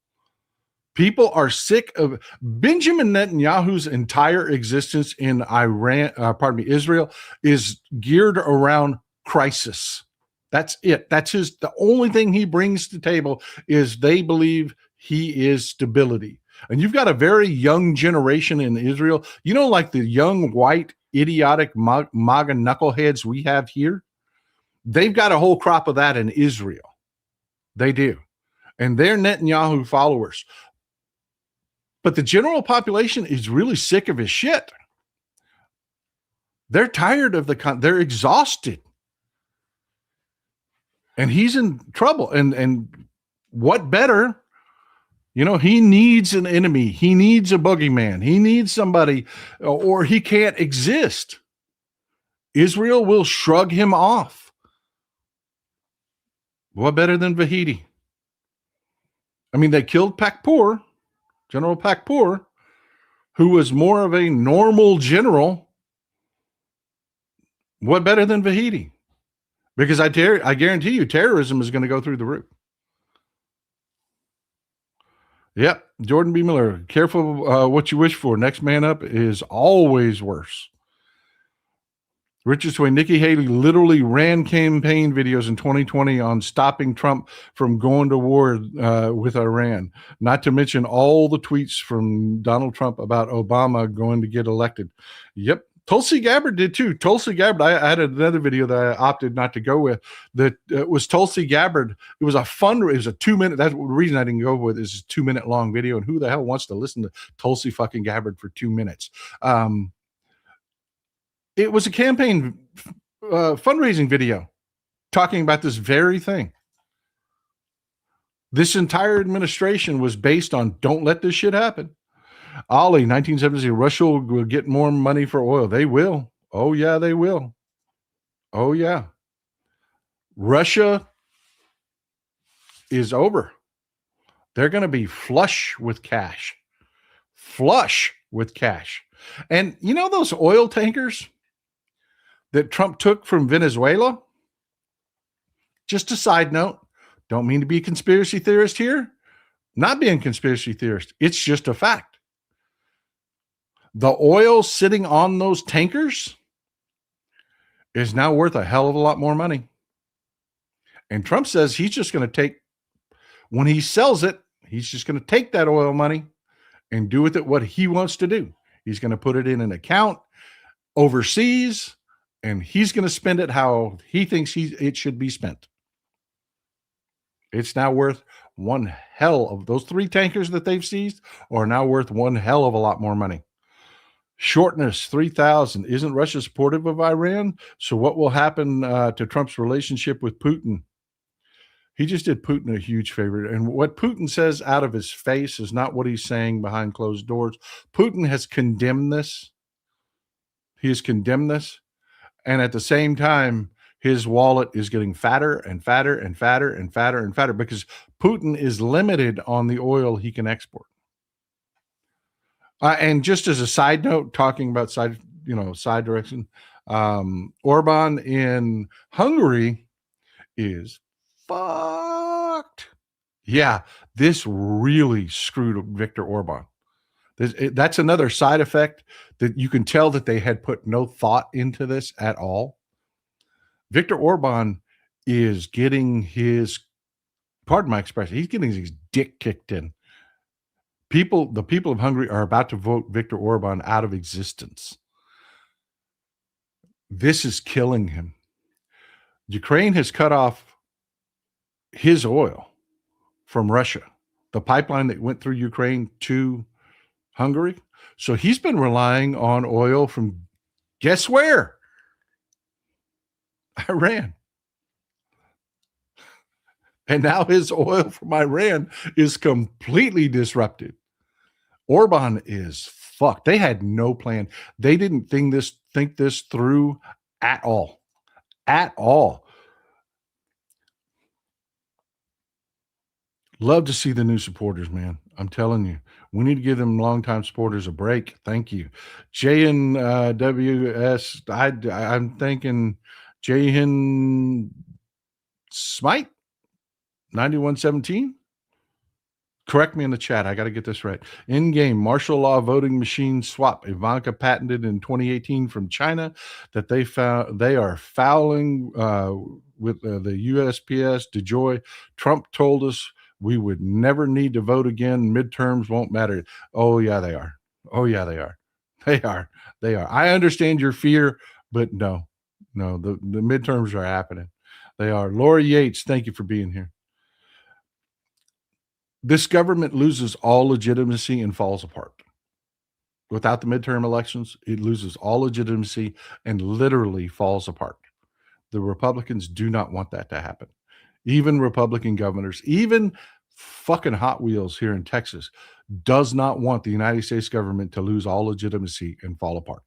People are sick of Benjamin Netanyahu's entire existence in Israel is geared around crisis. That's it. The only thing he brings to the table is they believe he is stability. And you've got a very young generation in Israel, like the young, white, idiotic MAGA knuckleheads we have here. They've got a whole crop of that in Israel. They do. And they're Netanyahu followers. But the general population is really sick of his shit. They're tired of they're exhausted. And he's in trouble. And what better? He needs an enemy. He needs a boogeyman. He needs somebody, or he can't exist. Israel will shrug him off. What better than Vahidi? I mean, they killed Pakpour, General Pakpour, who was more of a normal general. What better than Vahidi? Because I guarantee you terrorism is going to go through the roof. Yep. Jordan B. Miller, careful what you wish for. Next man up is always worse. Richard Sway, Nikki Haley literally ran campaign videos in 2020 on stopping Trump from going to war with Iran, not to mention all the tweets from Donald Trump about Obama going to get elected. Yep. Tulsi Gabbard did too. Tulsi Gabbard, I had another video that I opted not to go with that was Tulsi Gabbard. It was a 2-minute. That's the reason I didn't go with it, is a 2-minute long video. And who the hell wants to listen to Tulsi fucking Gabbard for 2 minutes? It was a campaign fundraising video talking about this very thing. This entire administration was based on don't let this shit happen. Ali, 1970, Russia will get more money for oil. They will. Oh, yeah, they will. Oh, yeah. Russia is over. They're going to be flush with cash. Flush with cash. And those oil tankers that Trump took from Venezuela? Just a side note. Don't mean to be a conspiracy theorist here. Not being a conspiracy theorist. It's just a fact. The oil sitting on those tankers is now worth a hell of a lot more money. And Trump says he's just going to take, when he sells it, he's just going to take that oil money and do with it what he wants to do. He's going to put it in an account overseas, and he's going to spend it how he thinks it should be spent. It's now worth one hell of, those 3 tankers that they've seized are now worth one hell of a lot more money. Shortness 3,000. Isn't Russia supportive of Iran? So what will happen to Trump's relationship with Putin? He just did Putin a huge favor. And what Putin says out of his face is not what he's saying behind closed doors. Putin has condemned this. He has condemned this. And at the same time, his wallet is getting fatter and fatter and fatter and fatter and fatter because Putin is limited on the oil he can export. And just as a side note, talking about side direction, Orban in Hungary is fucked. Yeah, this really screwed Viktor Orban. That's another side effect that you can tell that they had put no thought into this at all. Viktor Orban is getting his, pardon my expression, he's getting his dick kicked in. The people of Hungary are about to vote Viktor Orban out of existence. This is killing him. Ukraine has cut off his oil from Russia, the pipeline that went through Ukraine to Hungary. So he's been relying on oil from, guess where? Iran. And now his oil from Iran is completely disrupted. Orban is fucked. They had no plan. They didn't think this through at all. At all. Love to see the new supporters, man. I'm telling you, we need to give them longtime supporters a break. Thank you. JNWS, I'm thinking Jahin Smite 9117. Correct me in the chat. I got to get this right. In-game martial law voting machine swap. Ivanka patented in 2018 from China that they are fouling with the USPS. DeJoy. Trump told us we would never need to vote again. Midterms won't matter. Oh, yeah, they are. Oh, yeah, they are. They are. They are. I understand your fear, but no, the midterms are happening. They are. Laura Yates, thank you for being here. This government loses all legitimacy and falls apart. Without the midterm elections, it loses all legitimacy and literally falls apart. The Republicans do not want that to happen. Even Republican governors, even fucking Hot Wheels here in Texas, does not want the United States government to lose all legitimacy and fall apart.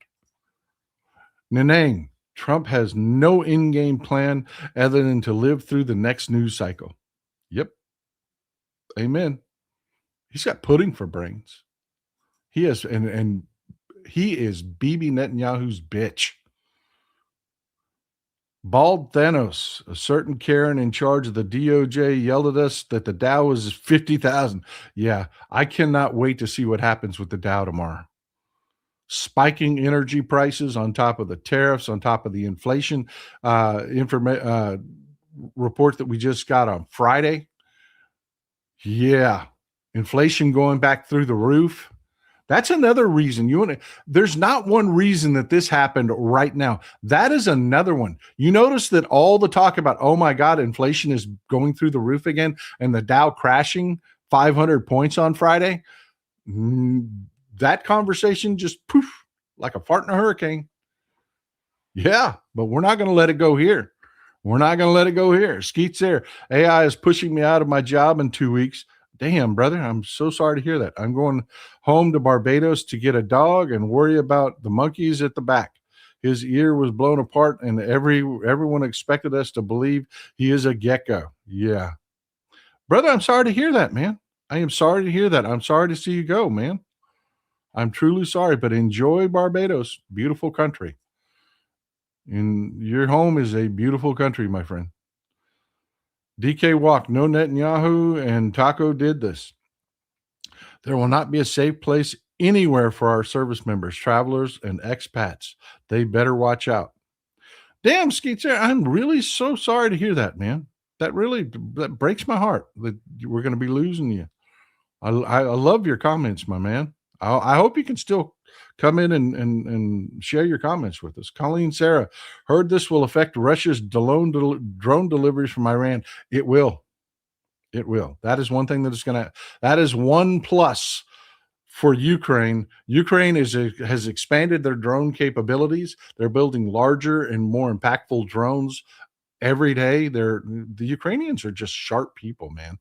Nenang, Trump has no in-game plan other than to live through the next news cycle. Yep. Amen. He's got pudding for brains. He has, and he is Bibi Netanyahu's bitch. Bald Thanos, a certain Karen in charge of the DOJ yelled at us that the Dow was 50,000. Yeah, I cannot wait to see what happens with the Dow tomorrow. Spiking energy prices on top of the tariffs, on top of the inflation report that we just got on Friday. Yeah, inflation going back through the roof. That's another reason. There's not one reason that this happened right now. That is another one. You notice that all the talk about, oh my God, inflation is going through the roof again, and the Dow crashing 500 points on Friday. That conversation just poof, like a fart in a hurricane. Yeah, but we're not going to let it go here. We're not going to let it go here. Skeet's there. AI is pushing me out of my job in 2 weeks. Damn, brother, I'm so sorry to hear that. I'm going home to Barbados to get a dog and worry about the monkeys at the back. His ear was blown apart, and everyone expected us to believe he is a gecko. Yeah. Brother, I'm sorry to hear that, man. I am sorry to hear that. I'm sorry to see you go, man. I'm truly sorry, but enjoy Barbados. Beautiful country. And your home is a beautiful country, my friend. DK Walk, no Netanyahu and Taco did this. There will not be a safe place anywhere for our service members, travelers, and expats. They better watch out. Damn, Skeets, I'm really so sorry to hear that, man. That breaks my heart that we're going to be losing you. I love your comments, my man. I hope you can still come in and share your comments with us. Colleen Sarah, heard this will affect Russia's drone deliveries from Iran. It will. It will. That is one thing that is one plus for Ukraine. Ukraine has expanded their drone capabilities. They're building larger and more impactful drones every day. The Ukrainians are just sharp people, man.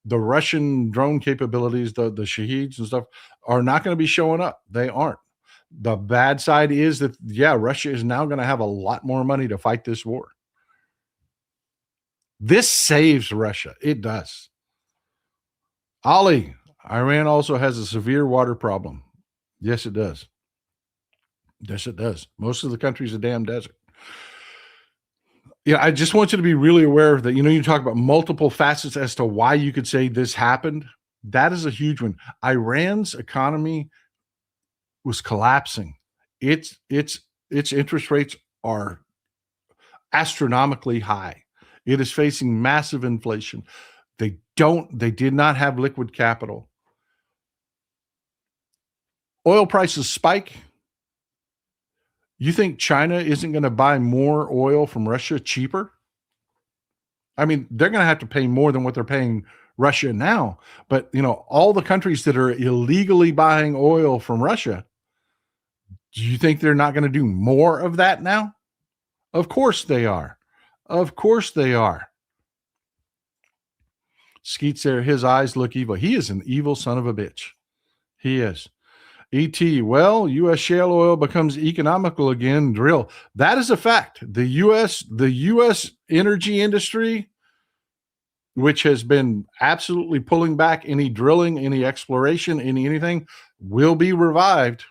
The Russian drone capabilities, the Shaheeds and stuff, are not going to be showing up. They aren't. The bad side is that, Russia is now going to have a lot more money to fight this war. This saves Russia. It does. Ali, Iran also has a severe water problem. Yes, it does. Yes, it does. Most of the country is a damn desert. I just want you to be really aware that, you talk about multiple facets as to why you could say this happened. That is a huge one. Iran's economy was collapsing. Its interest rates are astronomically high. It is facing massive inflation. They did not have liquid capital. Oil prices spike. You think China isn't going to buy more oil from Russia cheaper? I mean, they're going to have to pay more than what they're paying Russia now. But, all the countries that are illegally buying oil from Russia, do you think they're not going to do more of that now? Of course they are. Of course they are. Skeets there, his eyes look evil. He is an evil son of a bitch. He is. ET, well, U.S. shale oil becomes economical again. Drill. That is a fact. The U.S. energy industry, which has been absolutely pulling back any drilling, any exploration, anything, will be revived.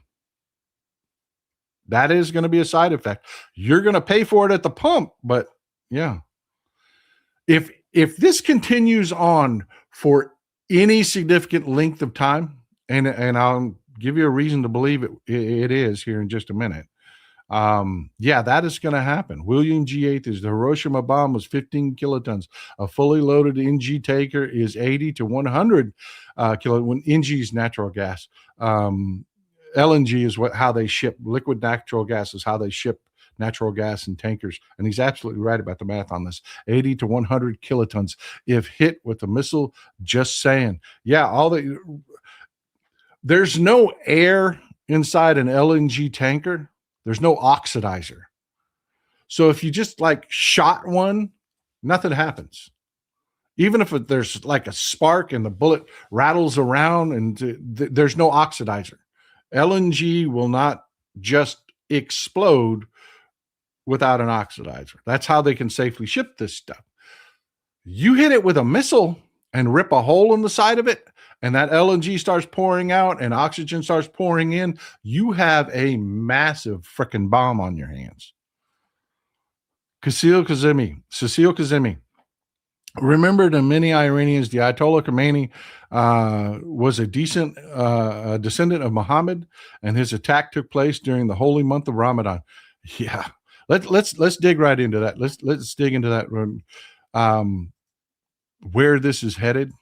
That is going to be a side effect. You're going to pay for it at the pump, but yeah. If this continues on for any significant length of time, and I'll give you a reason to believe it is here in just a minute. That is going to happen. William G8 is the Hiroshima bomb was 15 kilotons. A fully loaded NG tanker is 80 to 100 kilo. When NG is natural gas, LNG is how they ship liquid natural gas is how they ship natural gas in tankers. And he's absolutely right about the math on this. 80 to 100 kilotons if hit with a missile. Just saying. There's no air inside an LNG tanker. There's no oxidizer. So if you just shot one, nothing happens. Even if there's like a spark and the bullet rattles around and there's no oxidizer. LNG will not just explode without an oxidizer. That's how they can safely ship this stuff. You hit it with a missile and rip a hole in the side of it, and that LNG starts pouring out and oxygen starts pouring in, you have a massive freaking bomb on your hands. Cecile Kazemi. Remember to many Iranians, the Ayatollah Khomeini was a descendant of Muhammad, and his attack took place during the holy month of Ramadan. Yeah, let's dig right into that. Let's dig into that where this is headed.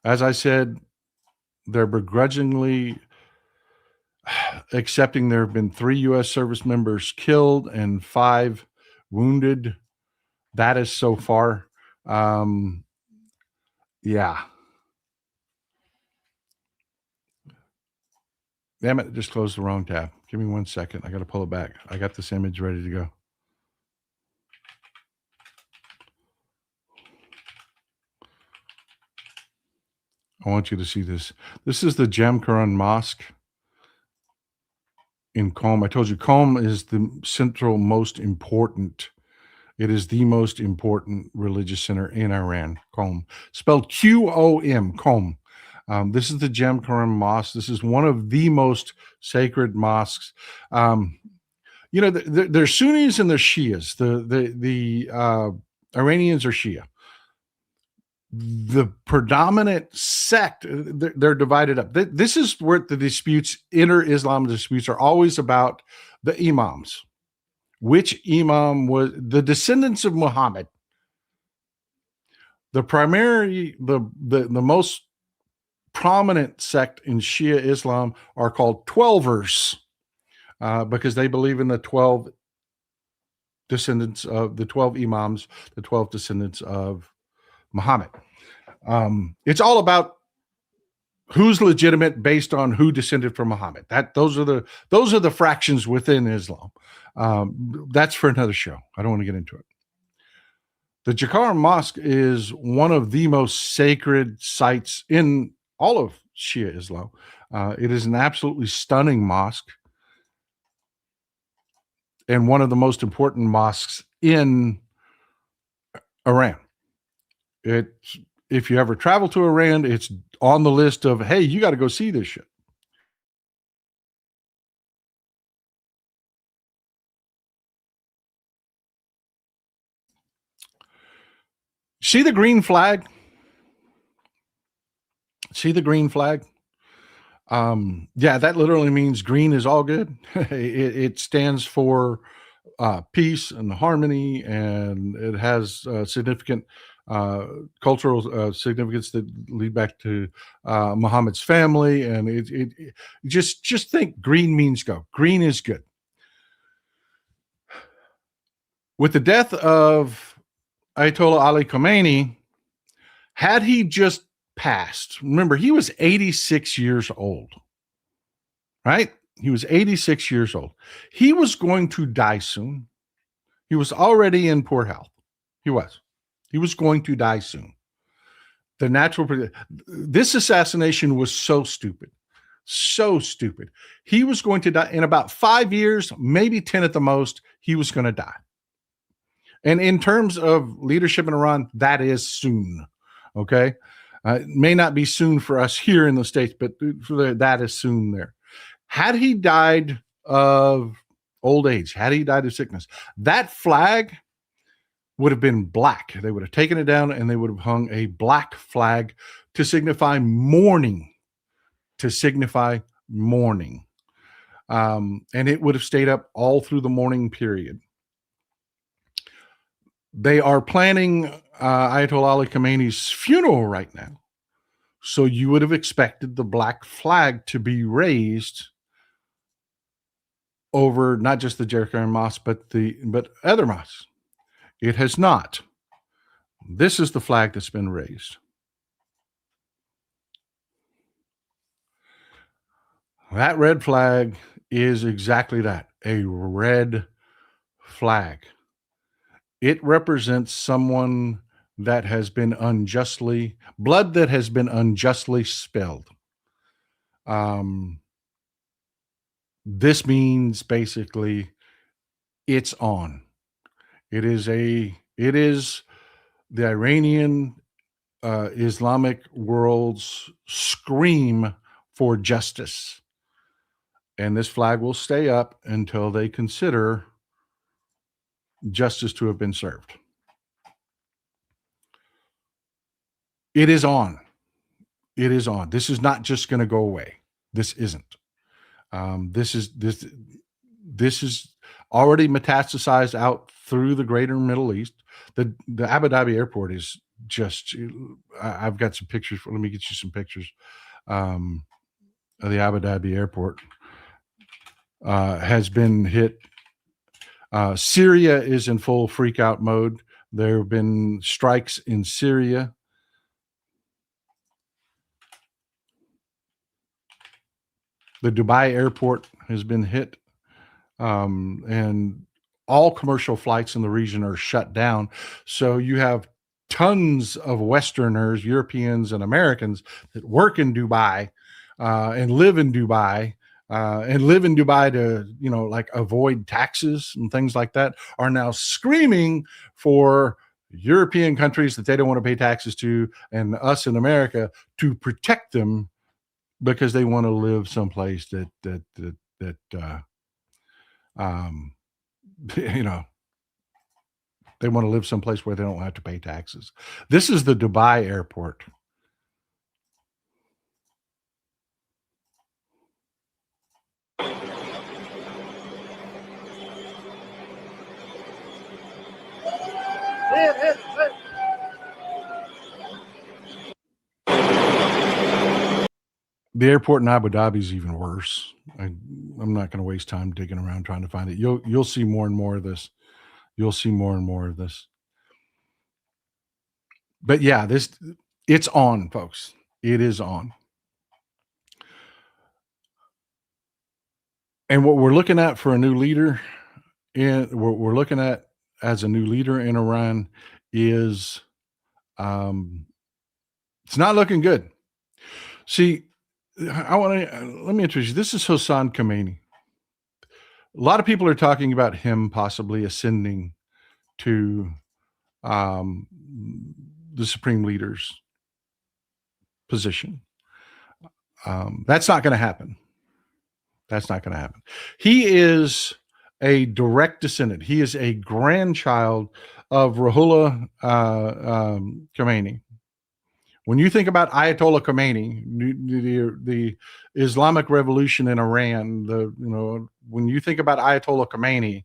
As I said, they're begrudgingly accepting there have been 3 U.S. service members killed and 5 wounded. That is so far. Yeah. Damn it, just closed the wrong tab. Give me 1 second. I got to pull it back. I got this image ready to go. I want you to see this. This is the Jamkaran Mosque in Qom. I told you Qom is the central most important. It is the most important religious center in Iran. Qom, spelled Qom, Qom. This is the Jamkaran Mosque. This is one of the most sacred mosques. There's Sunnis and there's Shias. The Iranians are Shia. the predominant sect, they're divided up. This is where the disputes, inter-Islam disputes, are always about the imams. Which imam was the descendants of Muhammad? The most prominent sect in Shia Islam are called Twelvers, because they believe in the 12 descendants of the 12 imams, the 12 descendants of Muhammad. It's all about who's legitimate based on who descended from Muhammad. Those are the fractions within Islam. That's for another show. I don't want to get into it. The Jakarta Mosque is one of the most sacred sites in all of Shia Islam. It is an absolutely stunning mosque and one of the most important mosques in Iran. If you ever travel to Iran, it's on the list of, hey, you got to go see this shit. See the green flag? See the green flag? Yeah, that literally means green is all good. It stands for peace and harmony, and it has significant cultural significance that lead back to Muhammad's family. And it just think green means go. Green is good. With the death of Ayatollah Ali Khamenei, had he just passed, remember, he was 86 years old, right? He was 86 years old. He was going to die soon. He was already in poor health. He was going to die soon. This assassination was so stupid. So stupid. He was going to die in about 5 years, maybe 10 at the most. He was going to die. And in terms of leadership in Iran, that is soon. Okay. It may not be soon for us here in the States, but that is soon there. Had he died of old age, had he died of sickness, that flag would have been black. They would have taken it down and they would have hung a black flag to signify mourning, And it would have stayed up all through the mourning period. They are planning Ayatollah Ali Khamenei's funeral right now. So you would have expected the black flag to be raised over not just the Jakarta Mosque, but other mosques. It has not. This is the flag that's been raised. That red flag is exactly that, a red flag. It represents someone that has been blood that has been unjustly spilled. This means basically it's on. It is the Iranian Islamic world's scream for justice. And this flag will stay up until they consider justice to have been served. It is on. It is on. This is not just going to go away. This isn't. This is already metastasized out through the greater Middle East. The Abu Dhabi airport is just, I've got some pictures. Let me get you some pictures of the Abu Dhabi airport. Has been hit. Syria is in full freak out mode. There have been strikes in Syria. The Dubai airport has been hit, and all commercial flights in the region are shut down. So you have tons of Westerners, Europeans, and Americans that work in Dubai and live in Dubai. To, like avoid taxes and things like that, are now screaming for European countries that they don't want to pay taxes to, and us in America to protect them because they want to live someplace that. They want to live someplace where they don't have to pay taxes. This is the Dubai airport. The airport in Abu Dhabi is even worse. I'm not going to waste time digging around trying to find it. You'll see more and more of this. You'll see more and more of this. But yeah, it's on, folks. It is on. And what we're looking at for a new leader, what we're looking at as a new leader in Iran is, it's not looking good. See, let me introduce you. This is Hassan Khamenei. A lot of people are talking about him possibly ascending to the supreme leader's position. That's not going to happen. That's not going to happen. He is a direct descendant. He is a grandchild of Ruhollah Khomeini. When you think about Ayatollah Khomeini, the Islamic Revolution in Iran, when you think about Ayatollah Khomeini,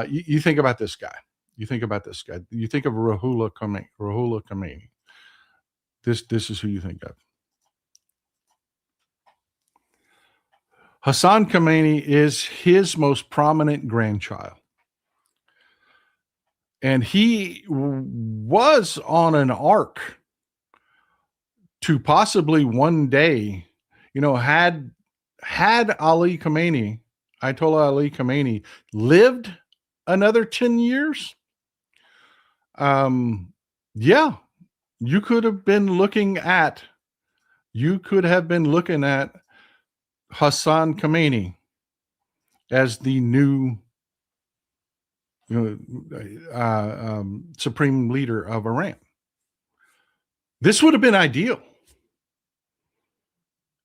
you think about this guy. You think about this guy. You think of Ruhollah Khomeini. This is who you think of. Hassan Khamenei is his most prominent grandchild. And he was on an arc to possibly one day, had Ali Khamenei, Ayatollah Ali Khamenei, lived another 10 years, yeah, you could have been looking at Hassan Khamenei as the new supreme leader of Iran. This would have been ideal.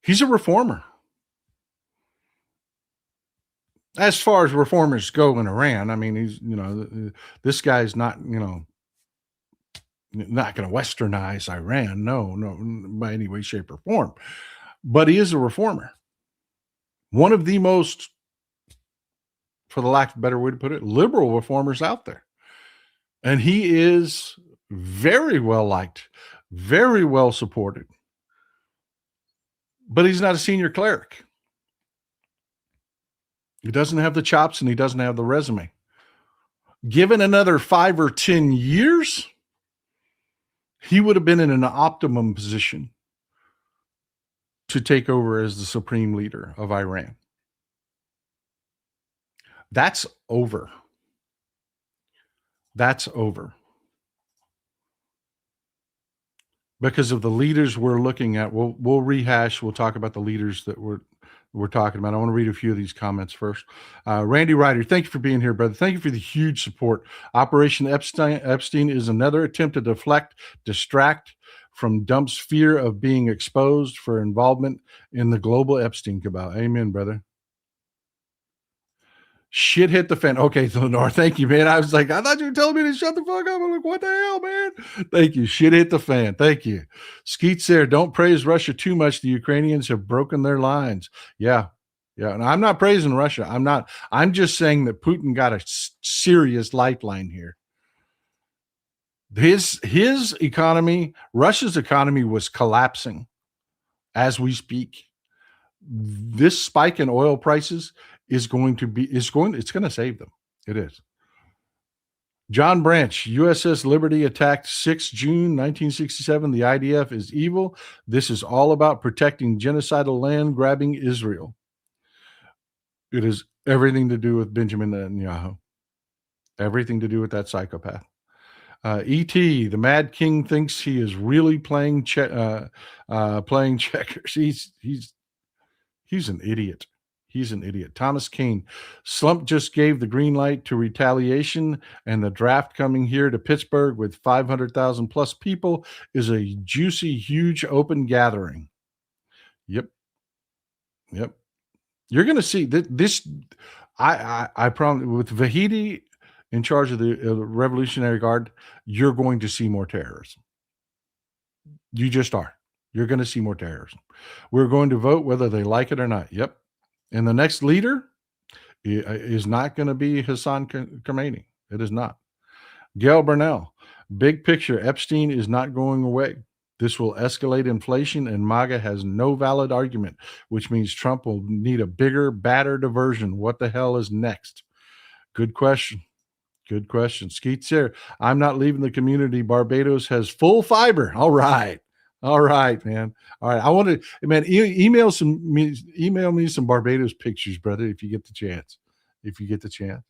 He's a reformer. As far as reformers go in Iran, I mean, he's, this guy's not, not going to westernize Iran. No, by any way, shape, or form. But he is a reformer. One of the most, for the lack of a better way to put it, liberal reformers out there. And he is very well liked, very well supported. But he's not a senior cleric. He doesn't have the chops and he doesn't have the resume. Given another 5 or 10 years, he would have been in an optimum position to take over as the supreme leader of Iran. That's over. That's over. Because of the leaders we're looking at, we'll rehash. We'll talk about the leaders that we're talking about. I want to read a few of these comments first. Randy Ryder, thank you for being here, brother. Thank you for the huge support. Operation Epstein is another attempt to deflect, distract from Dump's fear of being exposed for involvement in the global Epstein cabal. Amen, brother. Shit hit the fan. Okay, Lenore, thank you, man. I was like, I thought you were telling me to shut the fuck up. I'm like, what the hell, man? Thank you. Shit hit the fan. Thank you. Skeets there. Don't praise Russia too much. The Ukrainians have broken their lines. Yeah. And I'm not praising Russia. I'm just saying that Putin got a serious lifeline here. His economy, Russia's economy was collapsing as we speak. This spike in oil prices it's going to save them. It is. John Branch, USS Liberty attacked 6 June 1967. The IDF is evil. This is all about protecting genocidal land grabbing Israel. It is everything to do with Benjamin Netanyahu. Everything to do with that psychopath. E.T., the Mad King, thinks he is really playing checkers. He's an idiot. He's an idiot. Thomas Kane, Slump just gave the green light to retaliation, and the draft coming here to Pittsburgh with 500,000 plus people is a juicy, huge open gathering. Yep. You're going to see this. I promise with Vahidi in charge of the Revolutionary Guard, you're going to see more terrorism. You just are. You're going to see more terrorism. We're going to vote whether they like it or not. Yep. And the next leader is not going to be Hassan Khamenei. It is not. Gail Burnell, big picture, Epstein is not going away. This will escalate inflation, and MAGA has no valid argument, which means Trump will need a bigger, badder diversion. What the hell is next? Good question. Good question. Skeet's here. I'm not leaving the community. Barbados has full fiber. All right. All right, man. All right. I want to, man, email me some Barbados pictures, brother, if you get the chance. If you get the chance.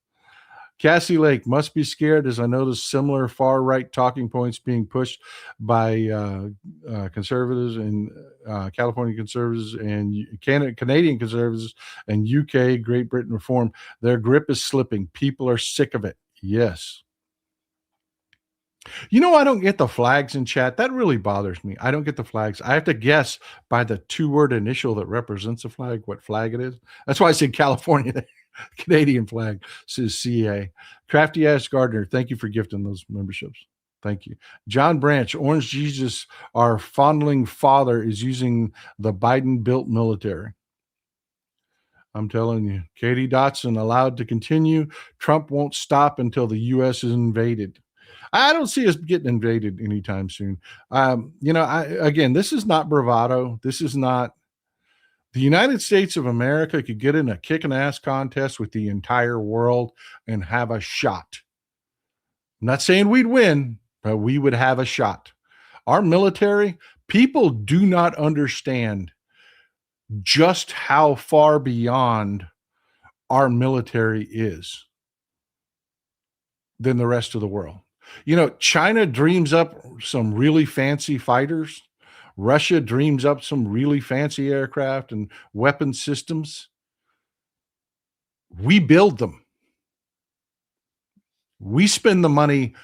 Cassie Lake must be scared as I notice similar far right talking points being pushed by conservatives and California conservatives and Canadian conservatives and UK, Great Britain reform. Their grip is slipping. People are sick of it. Yes. You know, I don't get the flags in chat. That really bothers me. I don't get the flags. I have to guess by the 2-word initial that represents a flag, what flag it is. That's why I said California. Canadian flag says CA. Crafty Ash Gardner, thank you for gifting those memberships. Thank you. John Branch, Orange Jesus, our fondling father, is using the Biden-built military. I'm telling you. Katie Dotson, allowed to continue. Trump won't stop until the U.S. is invaded. I don't see us getting invaded anytime soon. Again, this is not bravado. This is not. The United States of America could get in a kicking ass contest with the entire world and have a shot. I'm not saying we'd win, but we would have a shot. Our military, people do not understand just how far beyond our military is than the rest of the world. You know, China dreams up some really fancy fighters. Russia dreams up some really fancy aircraft and weapon systems. We build them. We spend the money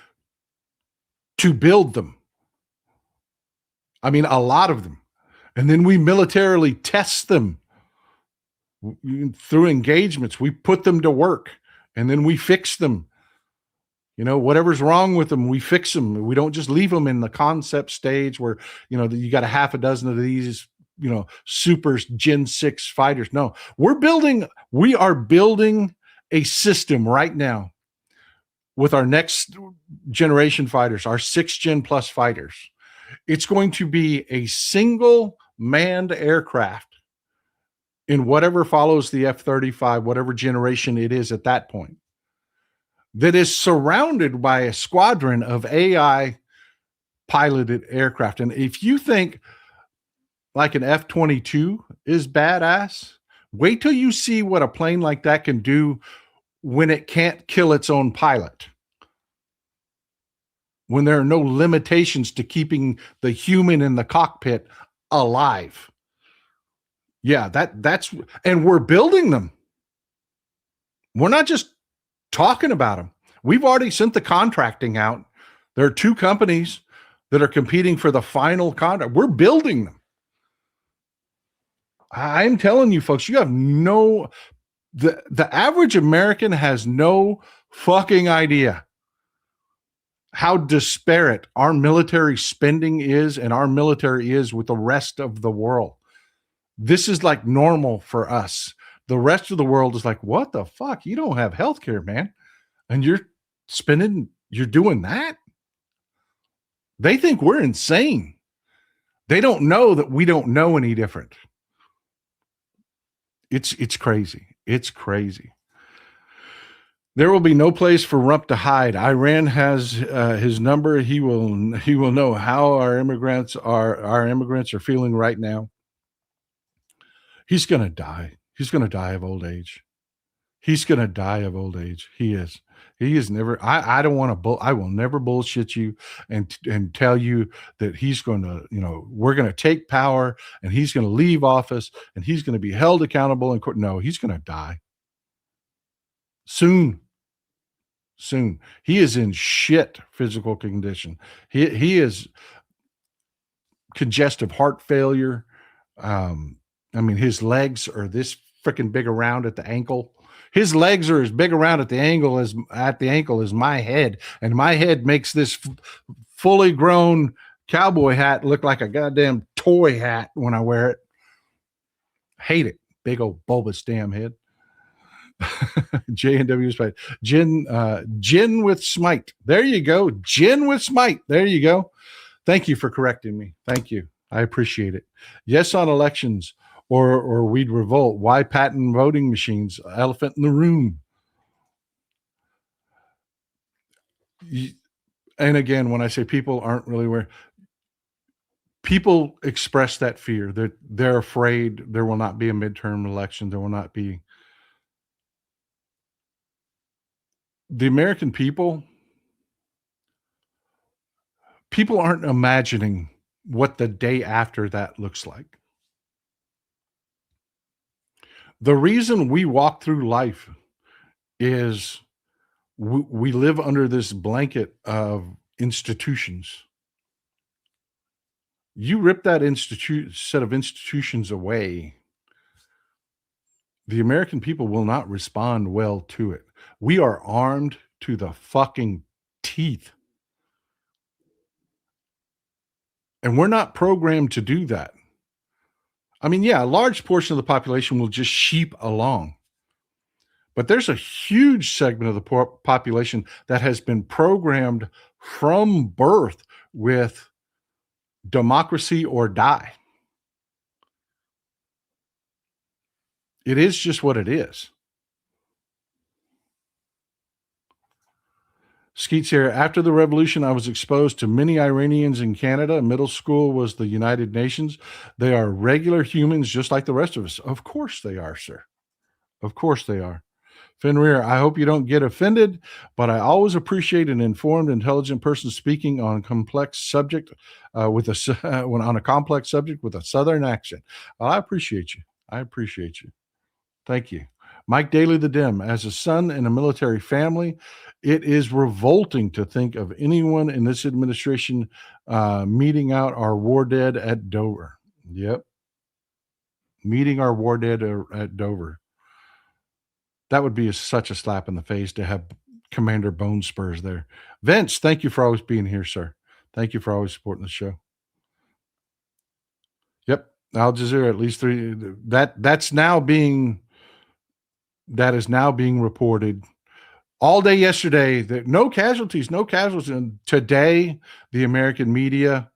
to build them. I mean, a lot of them. And then we militarily test them through engagements. We put them to work and then we fix them. You know, whatever's wrong with them, we fix them. We don't just leave them in the concept stage where, you know, you got a half a dozen of these, you know, super Gen 6 fighters. No, we are building a system right now with our next generation fighters, our 6th gen plus fighters. It's going to be a single manned aircraft in whatever follows the F-35, whatever generation it is at that point, that is surrounded by a squadron of AI piloted aircraft. And if you think like an F-22 is badass, wait till you see what a plane like that can do when it can't kill its own pilot. When there are no limitations to keeping the human in the cockpit alive. Yeah, that's, and we're building them. We're not just talking about them. We've already sent the contracting out. There are 2 companies that are competing for the final contract. We're building them. I'm telling you folks, you have the average American has no fucking idea how disparate our military spending is and our military is with the rest of the world. This is like normal for us. The rest of the world is like, what the fuck? You don't have healthcare, man. And you're doing that? They think we're insane. They don't know that we don't know any different. It's crazy. It's crazy. There will be no place for Rump to hide. Iran has his number. He will know how our immigrants are feeling right now. He's going to die. He's going to die of old age. He's going to die of old age. He is. He is never. I don't want to. I will never bullshit you and tell you that he's going to. You know, we're going to take power and he's going to leave office and he's going to be held accountable in court. No, he's going to die soon. Soon. He is in shit physical condition. He is congestive heart failure. I mean, his legs are this freaking big around at the ankle. His legs are as big around at the ankle as my head, and my head makes this fully grown cowboy hat look like a goddamn toy hat when I wear it. Hate it. Big old bulbous damn head. J&W Smite. Gin with Smite. There you go. Gin with Smite. There you go. Thank you for correcting me. Thank you. I appreciate it. Yes on elections, or we'd revolt. Why patent voting machines? Elephant in the room. And again, when I say people aren't really aware, people express that fear. They're afraid there will not be a midterm election. There will not be. The American people aren't imagining what the day after that looks like. The reason we walk through life is we live under this blanket of institutions. You rip that set of institutions away, the American people will not respond well to it. We are armed to the fucking teeth. And we're not programmed to do that. I mean, yeah, a large portion of the population will just sheep along. But there's a huge segment of the population that has been programmed from birth with democracy or die. It is just what it is. Skeets here. After the revolution, I was exposed to many Iranians in Canada. Middle school was the United Nations. They are regular humans just like the rest of us. Of course they are, sir. Of course they are. Fenrir, I hope you don't get offended, but I always appreciate an informed, intelligent person speaking on a complex subject on a complex subject with a Southern accent. Well, I appreciate you. I appreciate you. Thank you. Mike Daly the Dim, as a son in a military family, it is revolting to think of anyone in this administration meeting out our war dead at Dover. Yep. Meeting our war dead at Dover. That would be such a slap in the face to have Commander Bone Spurs there. Vince, thank you for always being here, sir. Thank you for always supporting the show. Yep. Al Jazeera, at least 3. That is now being reported all day yesterday. That no casualties. And today, the American media,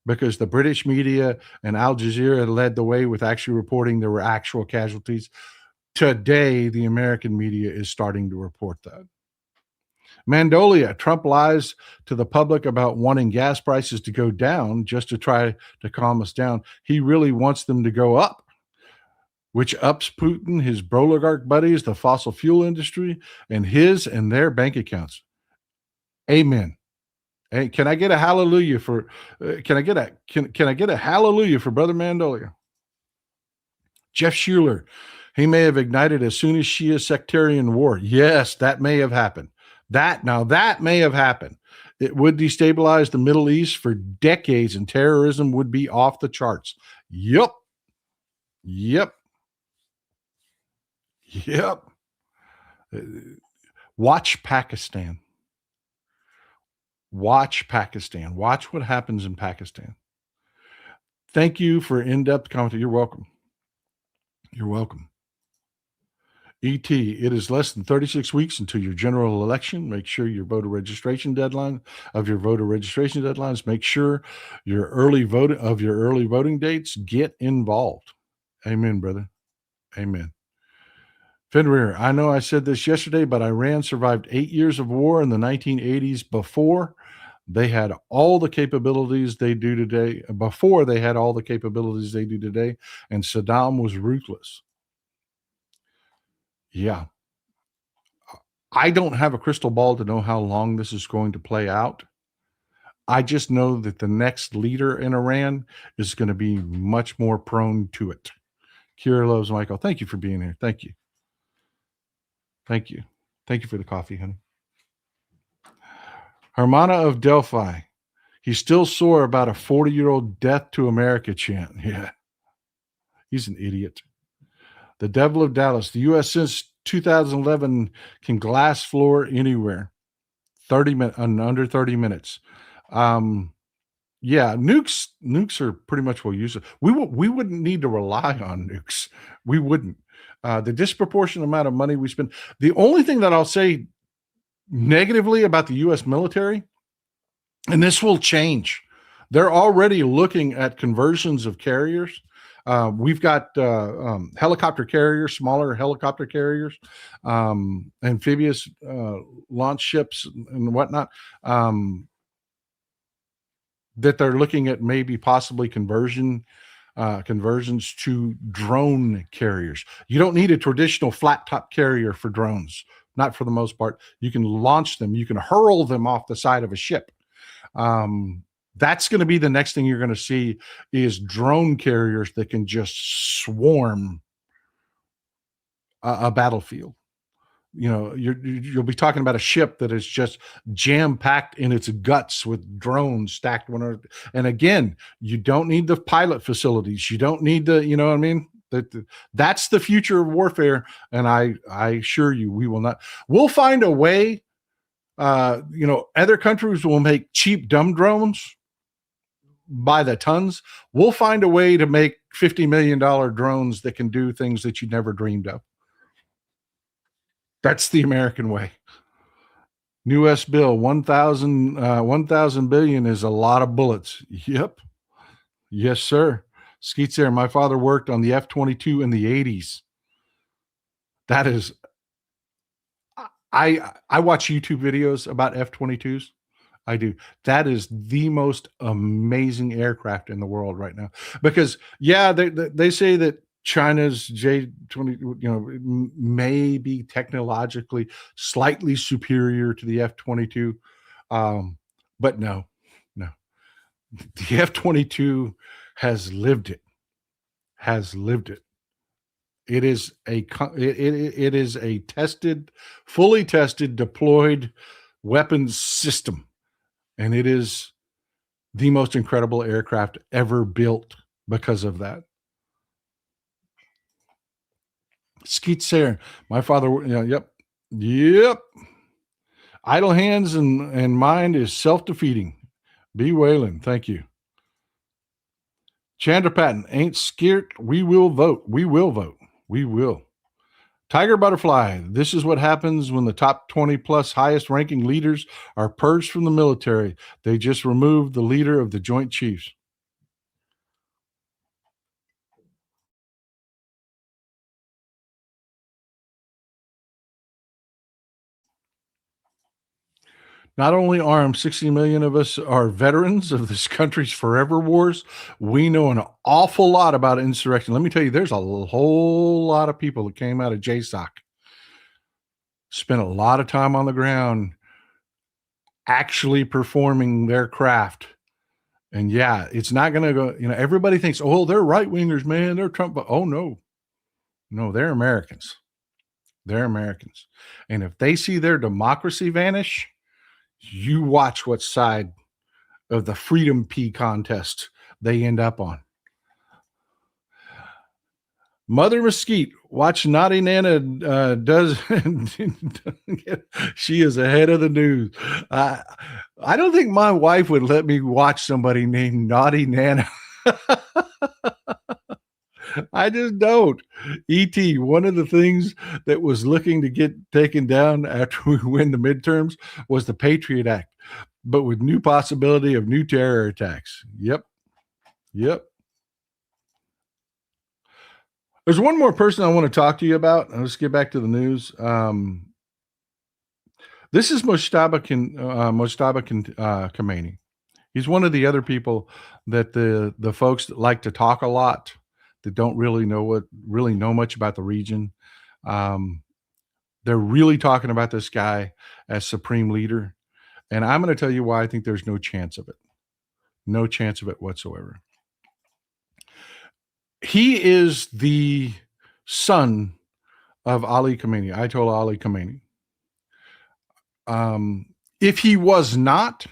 because the British media and Al Jazeera led the way with actually reporting there were actual casualties. Today, the American media is starting to report that. Mandolia, Trump lies to the public about wanting gas prices to go down just to try to calm us down. He really wants them to go up, which ups Putin, his oligarch buddies, the fossil fuel industry, and his and their bank accounts. Amen. Hey, can I get a hallelujah for? Can I get a hallelujah for Brother Mandolia? Jeff Schuler. He may have ignited a Sunni Shia sectarian war. Yes, that may have happened. That may have happened. It would destabilize the Middle East for decades, and terrorism would be off the charts. Yep. Watch Pakistan. Watch what happens in Pakistan. Thank you for in-depth commentary. You're welcome. ET, it is less than 36 weeks until your general election. Make sure your voter registration deadlines. Make sure your early voting dates. Get involved. Amen, brother. Amen. Fenrir, I know I said this yesterday, but Iran survived 8 years of war in the 1980s before they had all the capabilities they do today. And Saddam was ruthless. Yeah. I don't have a crystal ball to know how long this is going to play out. I just know that the next leader in Iran is going to be much more prone to it. Kira loves Michael. Thank you for being here. Thank you. Thank you for the coffee, honey. Hermana of Delphi. He's still sore about a 40-year-old death to America chant. Yeah. He's an idiot. The Devil of Dallas. The U.S. 2011 can glass floor anywhere. 30 minutes, under 30 minutes. Yeah, nukes are pretty much well used. We wouldn't need to rely on nukes. We wouldn't. The disproportionate amount of money we spend. The only thing that I'll say negatively about the U.S. military, and this will change, they're already looking at conversions of carriers. We've got helicopter carriers, smaller helicopter carriers, amphibious launch ships and whatnot, that they're looking at maybe possibly conversions to drone carriers. You don't need a traditional flat top carrier for drones, not for the most part. You can launch them. You can hurl them off the side of a ship. That's going to be the next thing you're going to see is drone carriers that can just swarm a battlefield. You know, you'll be talking about a ship that is just jam-packed in its guts with drones stacked one. And again, you don't need the pilot facilities. You don't need the, you know what I mean? That's the future of warfare. And I assure you, we will not. We'll find a way. Other countries will make cheap dumb drones by the tons. We'll find a way to make $50 million drones that can do things that you never dreamed of. That's the American way. U.S. bill, 1,000 billion is a lot of bullets. Yep. Yes, sir. Skeets there. My father worked on the F-22 in the 80s. That is, I watch YouTube videos about F-22s. I do. That is the most amazing aircraft in the world right now. Because, yeah, they say that China's J-20, may be technologically slightly superior to the F-22. But no. The F-22 has lived it. It is a tested, fully tested, deployed weapons system. And it is the most incredible aircraft ever built because of that. Skeet Sayer, my father, yep. Idle hands and mind is self-defeating. B. Whalen, thank you. Chandra Patton, ain't scared. We will vote. We will. Tiger Butterfly, this is what happens when the top 20 plus highest ranking leaders are purged from the military. They just removed the leader of the Joint Chiefs. Not only armed, 60 million of us are veterans of this country's forever wars. We know an awful lot about insurrection. Let me tell you, there's a whole lot of people that came out of JSOC, spent a lot of time on the ground actually performing their craft. And yeah, it's not going to go, everybody thinks, oh, they're right wingers, man. They're Trump. Oh, no, they're Americans. They're Americans. And if they see their democracy vanish, you watch what side of the Freedom Pea contest they end up on. Mother Mesquite, watch Naughty Nana does. She is ahead of the news. I don't think my wife would let me watch somebody named Naughty Nana. I just don't. E.T., one of the things that was looking to get taken down after we win the midterms was the Patriot Act, but with new possibility of new terror attacks. Yep. There's one more person I want to talk to you about. Let's get back to the news. This is Mojtaba Khomeini. He's one of the other people that the folks that like to talk a lot, that don't really know much about the region. They're really talking about this guy as supreme leader. And I'm going to tell you why I think there's no chance of it. No chance of it whatsoever. He is the son of Ali Khamenei, Ayatollah Ali Khamenei. If he was not,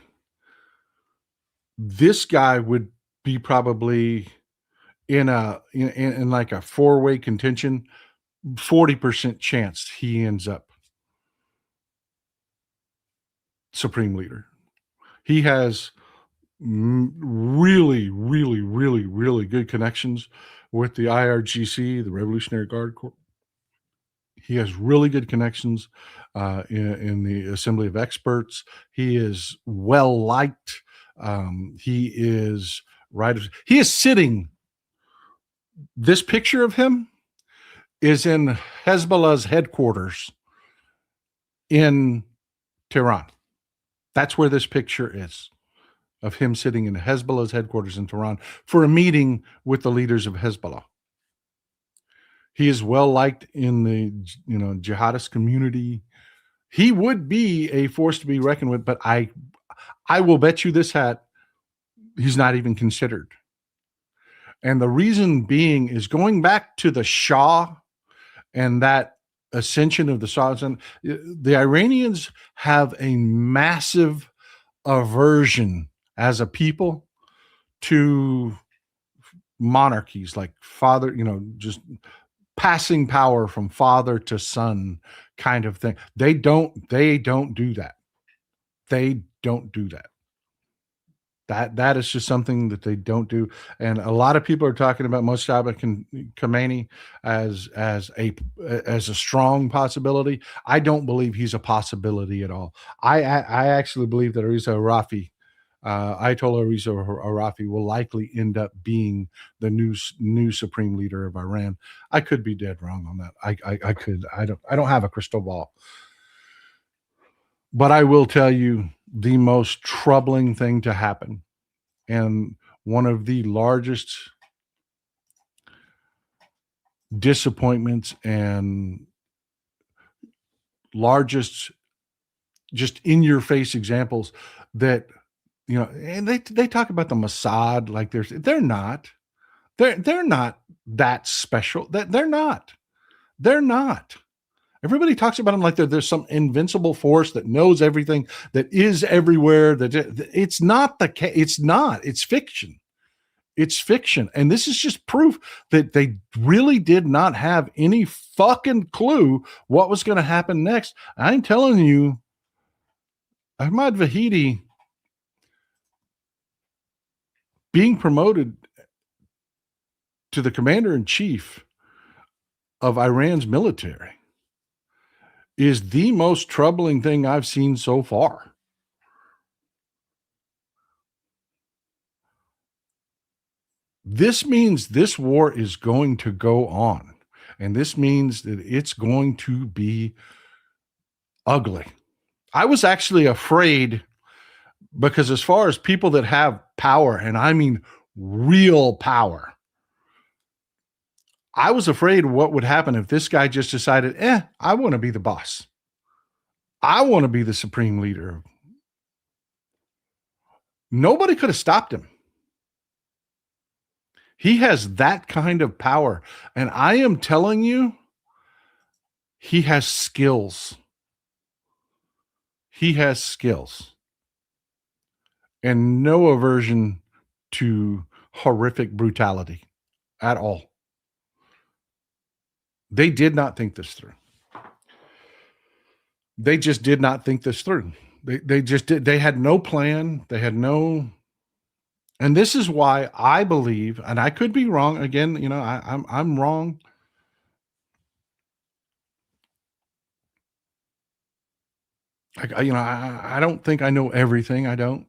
this guy would be probably in like a four-way contention 40% chance he ends up supreme leader. He has really, really, really, really good connections with the IRGC, the Revolutionary Guard Corps. He has really good connections in the Assembly of Experts. He is well liked. He is right. He is sitting. This picture of him is in Hezbollah's headquarters in Tehran. That's where this picture is, of him sitting in Hezbollah's headquarters in Tehran for a meeting with the leaders of Hezbollah. He is well liked in the jihadist community. He would be a force to be reckoned with, but I will bet you this hat, he's not even considered. And the reason being is going back to the Shah and that ascension of the Shah. The Iranians have a massive aversion as a people to monarchies, like father, just passing power from father to son kind of thing. They don't do that. They don't do that. That is just something that they don't do. And a lot of people are talking about Mojtaba Khomeini as a strong possibility. I don't believe he's a possibility at all. I actually believe that Reza Arafi, Ayatollah Reza Arafi, will likely end up being the new supreme leader of Iran. I could be dead wrong on that. I could. I don't have a crystal ball. But I will tell you the most troubling thing to happen, and one of the largest disappointments and largest just in your face examples that, and they talk about the Mossad like they're not that special. They're not. Everybody talks about them like there's some invincible force that knows everything, that is everywhere. That it's not the case. It's not. It's fiction. It's fiction. And this is just proof that they really did not have any fucking clue what was going to happen next. I'm telling you, Ahmad Vahidi being promoted to the commander-in-chief of Iran's military is the most troubling thing I've seen so far. This means this war is going to go on, and this means that it's going to be ugly. I was actually afraid, because as far as people that have power, and I mean real power, I was afraid what would happen if this guy just decided, I want to be the boss. I want to be the supreme leader. Nobody could have stopped him. He has that kind of power. And I am telling you, he has skills. He has skills. And no aversion to horrific brutality at all. They did not think this through. They just did not think this through. They just did. They had no plan. They had no. And this is why I believe, and I could be wrong. Again, I'm wrong. I don't think I know everything. I don't.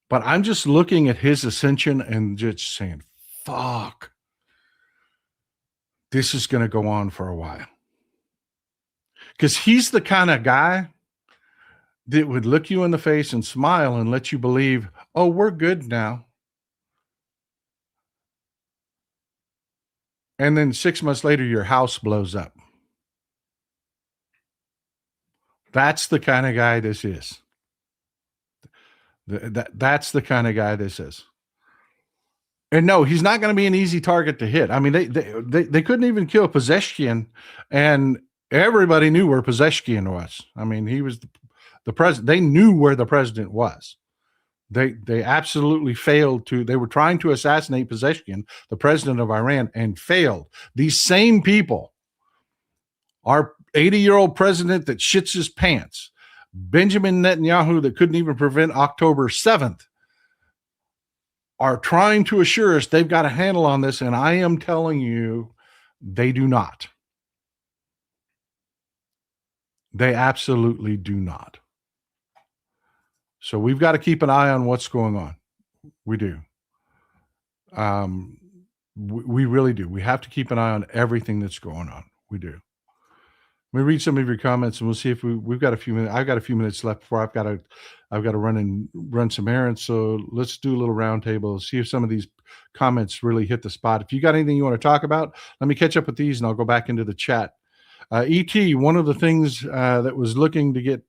But I'm just looking at his ascension and just saying, fuck. This is going to go on for a while. Because he's the kind of guy that would look you in the face and smile and let you believe, oh, we're good now. And then 6 months later, your house blows up. That's the kind of guy this is. That's the kind of guy this is. And no, he's not going to be an easy target to hit. I mean, they couldn't even kill Pezeshkian, and everybody knew where Pezeshkian was. I mean, he was the president. They knew where the president was. They absolutely failed to. They were trying to assassinate Pezeshkian, the president of Iran, and failed. These same people our 80-year-old president that shits his pants, Benjamin Netanyahu that couldn't even prevent October 7th, are trying to assure us they've got a handle on this, and I am telling you, they do not. They absolutely do not. So we've got to keep an eye on what's going on. We do. We really do. We have to keep an eye on everything that's going on. We do. Let me read some of your comments, and we'll see if we've got a few minutes. I've got a few minutes left before I've got to run some errands. So let's do a little roundtable. See if some of these comments really hit the spot. If you got anything you want to talk about, let me catch up with these, and I'll go back into the chat. ET, one of the things that was looking to get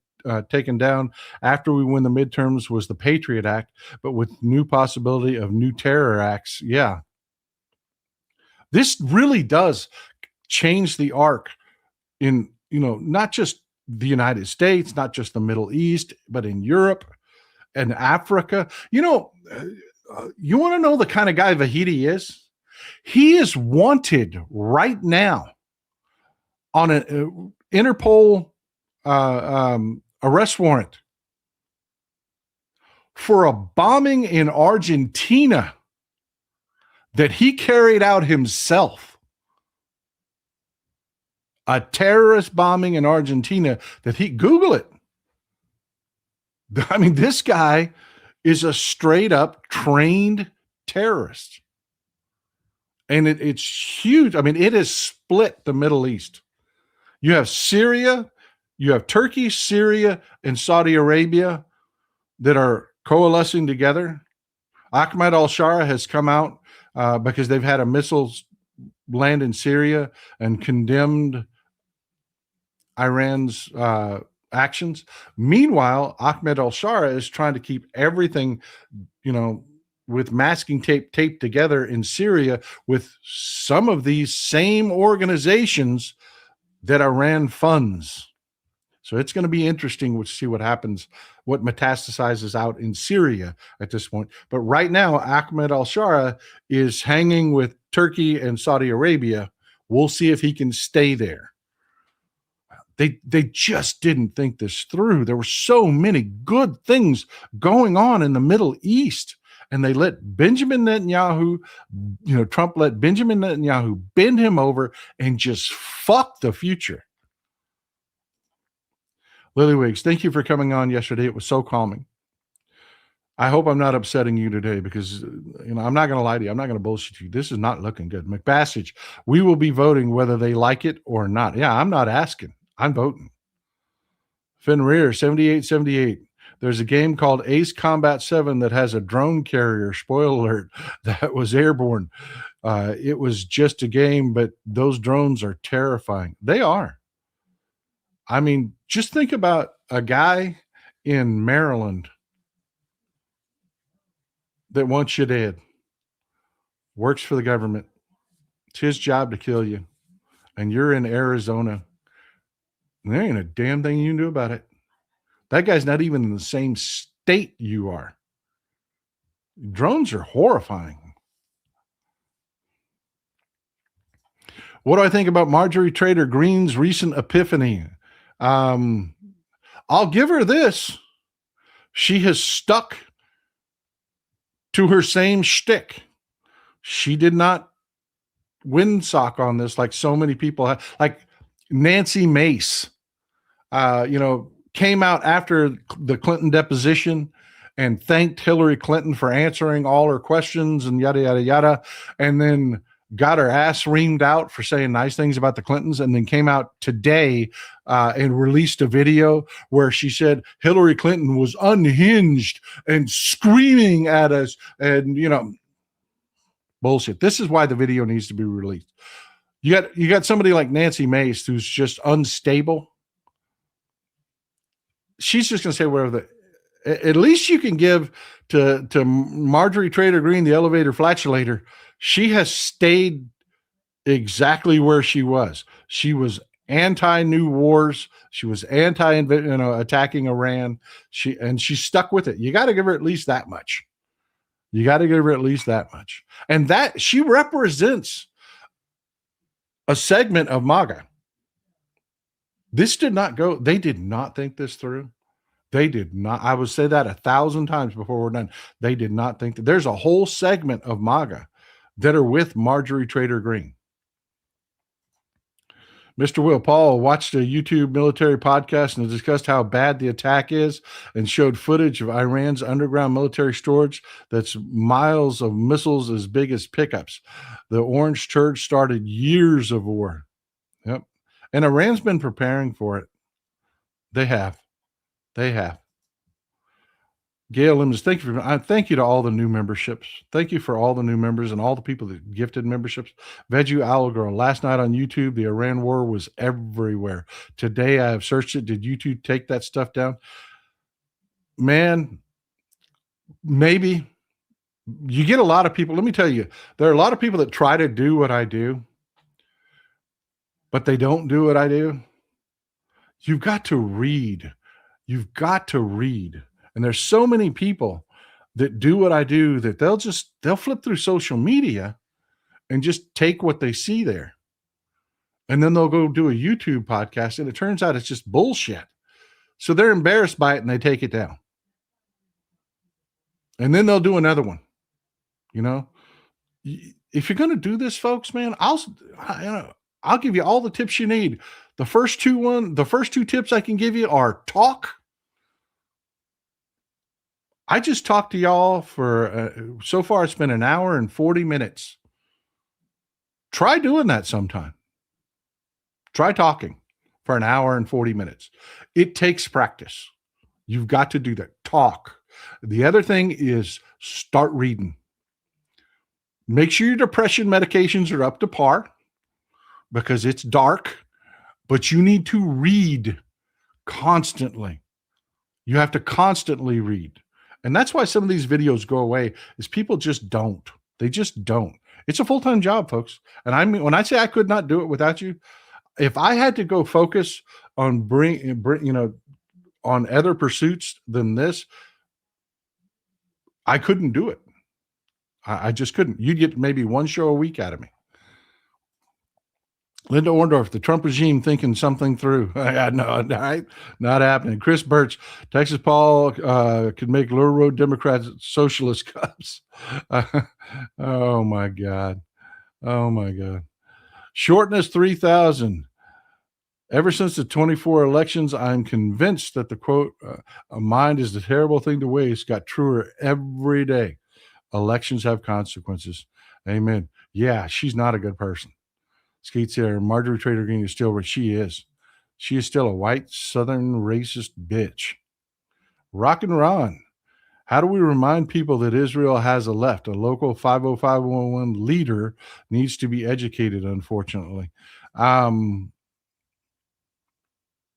taken down after we win the midterms was the Patriot Act, but with new possibility of new terror acts. Yeah. This really does change the arc in, not just the United States, not just the Middle East, but in Europe and Africa. You want to know the kind of guy Vahidi is? He is wanted right now on an Interpol arrest warrant for a bombing in Argentina that he carried out himself. A terrorist bombing in Argentina that Google it. I mean, this guy is a straight up trained terrorist. And it's huge. I mean, it has split the Middle East. You have Syria, you have Turkey, Syria, and Saudi Arabia that are coalescing together. Ahmed al-Shara has come out because they've had a missile land in Syria and condemned Iran's actions. Meanwhile, Ahmed al-Shara is trying to keep everything, with masking tape taped together in Syria with some of these same organizations that Iran funds. So it's going to be interesting to see what happens, what metastasizes out in Syria at this point. But right now, Ahmed al-Shara is hanging with Turkey and Saudi Arabia. We'll see if he can stay there. They just didn't think this through. There were so many good things going on in the Middle East, and they let Benjamin Netanyahu, Trump let Benjamin Netanyahu bend him over and just fuck the future. Lily Wiggs, thank you for coming on yesterday. It was so calming. I hope I'm not upsetting you today because, I'm not going to lie to you. I'm not going to bullshit you. This is not looking good. McBassage, we will be voting whether they like it or not. Yeah, I'm not asking. I'm voting. Fenrir, 7878. There's a game called Ace Combat 7 that has a drone carrier, spoiler alert, that was airborne. It was just a game, but those drones are terrifying. They are. I mean, just think about a guy in Maryland that wants you dead, works for the government. It's his job to kill you. And you're in Arizona. And there ain't a damn thing you can do about it. That guy's not even in the same state you are. Drones are horrifying. What do I think about Marjorie Taylor Greene's recent epiphany? I'll give her this. She has stuck to her same shtick. She did not windsock on this like so many people have. Like Nancy Mace, came out after the Clinton deposition and thanked Hillary Clinton for answering all her questions and yada, yada, yada. And then got her ass reamed out for saying nice things about the Clintons, and then came out today and released a video where she said Hillary Clinton was unhinged and screaming at us and, bullshit. This is why the video needs to be released. You got somebody like Nancy Mace who's just unstable. She's just going to say whatever at least you can give to Marjorie Taylor Greene, the elevator flatulator. She has stayed exactly where she was. She was anti-new wars. She was attacking Iran. She stuck with it. You got to give her at least that much. And that she represents a segment of MAGA. This did not go, they did not think this through. They did not. I would say that 1,000 times before we're done. They did not think that. There's a whole segment of MAGA that are with Marjorie Taylor Greene. Mr. Will Paul watched a YouTube military podcast and discussed how bad the attack is and showed footage of Iran's underground military storage that's miles of missiles as big as pickups. The Orange Church started years of war. Yep. And Iran's been preparing for it. They have. They have. Gail Limons, thank you to all the new memberships. Thank you for all the new members and all the people that gifted memberships. Veggie Owl Girl, last night on YouTube, the Iran war was everywhere. Today I have searched it. Did YouTube take that stuff down? Man, maybe. You get a lot of people. Let me tell you, there are a lot of people that try to do what I do, but they don't do what I do. You've got to read. You've got to read. And there's so many people that do what I do that they'll flip through social media and just take what they see there. And then they'll go do a YouTube podcast and it turns out it's just bullshit. So they're embarrassed by it and they take it down. And then they'll do another one. You know, if you're going to do this, folks, man, I'll give you all the tips you need. The first two tips I can give you are talk. I just talked to y'all for, so far it's been an hour and 40 minutes. Try doing that sometime. Try talking for an hour and 40 minutes. It takes practice. You've got to do that. Talk. The other thing is start reading. Make sure your depression medications are up to par because it's dark, but you need to read constantly. You have to constantly read. And that's why some of these videos go away is people just don't. They just don't. It's a full-time job, folks. And I mean, when I say I could not do it without you, if I had to go focus on on other pursuits than this, I couldn't do it. I just couldn't. You'd get maybe one show a week out of me. Linda Orndorff, the Trump regime thinking something through. No, not happening. Chris Birch, Texas Paul could make lower road Democrats socialist cups. Oh my God. Oh my God. Shortness 3000. Ever since the 24 elections, I'm convinced that the quote, a mind is the terrible thing to waste, got truer every day. Elections have consequences. Amen. Yeah, she's not a good person. Skeets there. Marjorie Taylor Greene is still where she is. She is still a white Southern racist bitch. Rock and Ron. How do we remind people that Israel has a left? A local 50511 leader needs to be educated, unfortunately.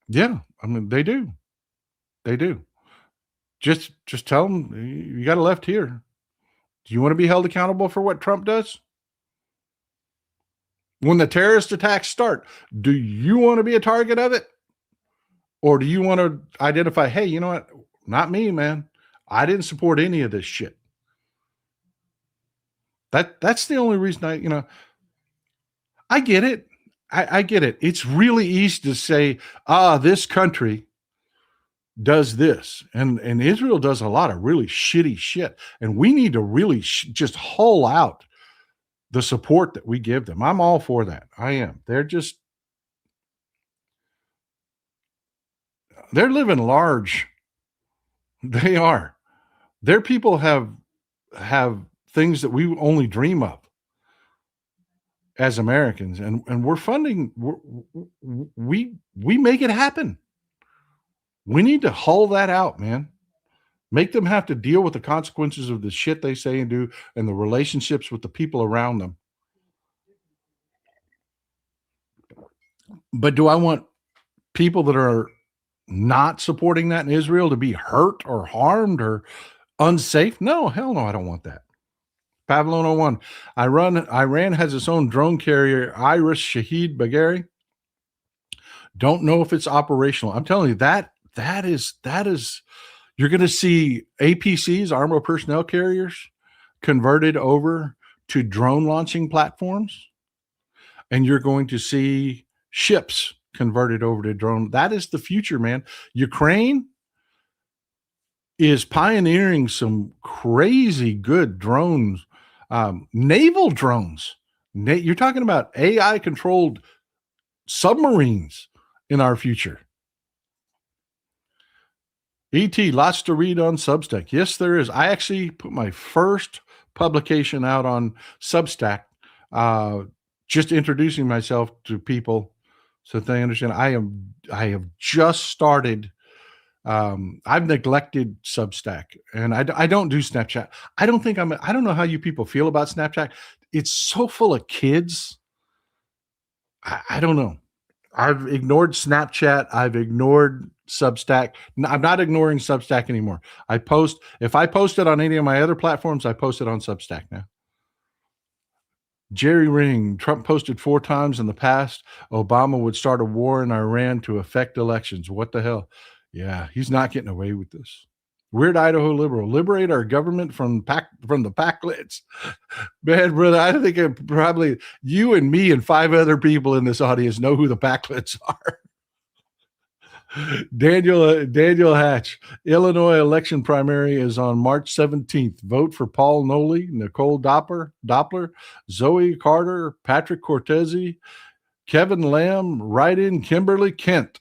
Yeah, I mean, they do. They do. Just tell them you got a left here. Do you want to be held accountable for what Trump does? When the terrorist attacks start, do you want to be a target of it? Or do you want to identify, hey, you know what? Not me, man. I didn't support any of this shit. That's the only reason I get it. I get it. It's really easy to say, this country does this. And Israel does a lot of really shitty shit. And we need to really just haul out the support that we give them. I'm all for that. I am. They're living large. They are. Their people have things that we only dream of as Americans, and we're funding. We make it happen. We need to haul that out, man. Make them have to deal with the consequences of the shit they say and do and the relationships with the people around them. But do I want people that are not supporting that in Israel to be hurt or harmed or unsafe? No, hell no, I don't want that. Pavlon 01. Iran has its own drone carrier, Iris Shahid Bagheri. Don't know if it's operational. I'm telling you, that is you're going to see APCs, armored personnel carriers, converted over to drone launching platforms. And you're going to see ships converted over to drone. That is the future, man. Ukraine is pioneering some crazy good drones, naval drones. You're talking about AI controlled submarines in our future. ET, lots to read on Substack. Yes, there is. I actually put my first publication out on Substack, just introducing myself to people so that they understand. I have just started. I've neglected Substack, and I don't do Snapchat. I don't know how you people feel about Snapchat. It's so full of kids. I don't know. I've ignored Snapchat. I've ignored Substack. I'm not ignoring Substack anymore. If I post it on any of my other platforms, I post it on Substack now. Jerry Ring, Trump posted 4 times in the past Obama would start a war in Iran to affect elections. What the hell? Yeah, he's not getting away with this. Weird Idaho liberal, liberate our government from the Packlets. Man, brother, I think probably you and me and 5 other people in this audience know who the Packlets are. Daniel Hatch, Illinois election primary is on March 17th. Vote for Paul Nolly, Nicole Doppler, Zoe Carter, Patrick Cortese, Kevin Lamb, write-in Kimberly Kent.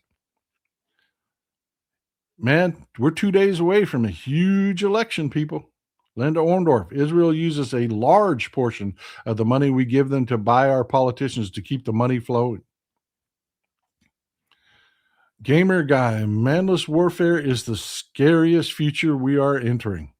Man, we're 2 days away from a huge election, people. Linda Orndorff, Israel uses a large portion of the money we give them to buy our politicians to keep the money flowing. Gamer Guy, manless warfare is the scariest future we are entering.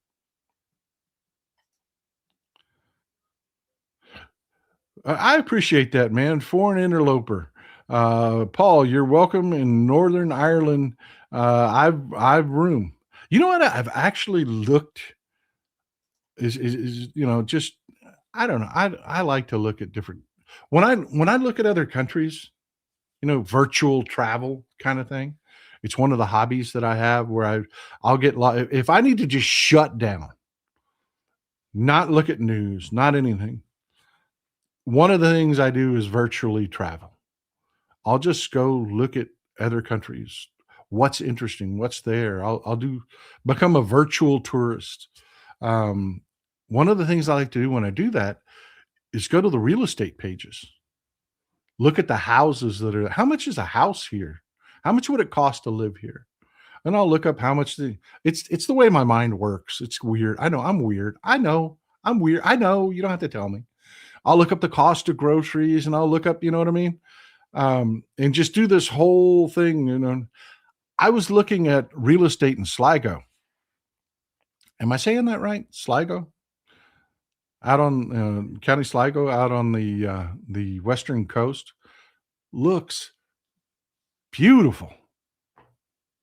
I appreciate that, man. Foreign interloper. Paul, you're welcome in Northern Ireland. I've room. You know what? I've actually looked is just I don't know. I like to look at different when I look at other countries, virtual travel kind of thing. It's one of the hobbies that I have where I'll get if I need to just shut down, not look at news, not anything. One of the things I do is virtually travel. I'll just go look at other countries. What's interesting? What's there? I'll become a virtual tourist. One of the things I like to do when I do that is go to the real estate pages. Look at the houses how much is a house here? How much would it cost to live here? And I'll look up how much it's the way my mind works. It's weird. I know I'm weird. I know I'm weird. I know you don't have to tell me. I'll look up the cost of groceries and I'll look up, you know what I mean? And just do this whole thing, I was looking at real estate in Sligo. Am I saying that right? Sligo? Out on County Sligo, out on the western coast. Looks beautiful.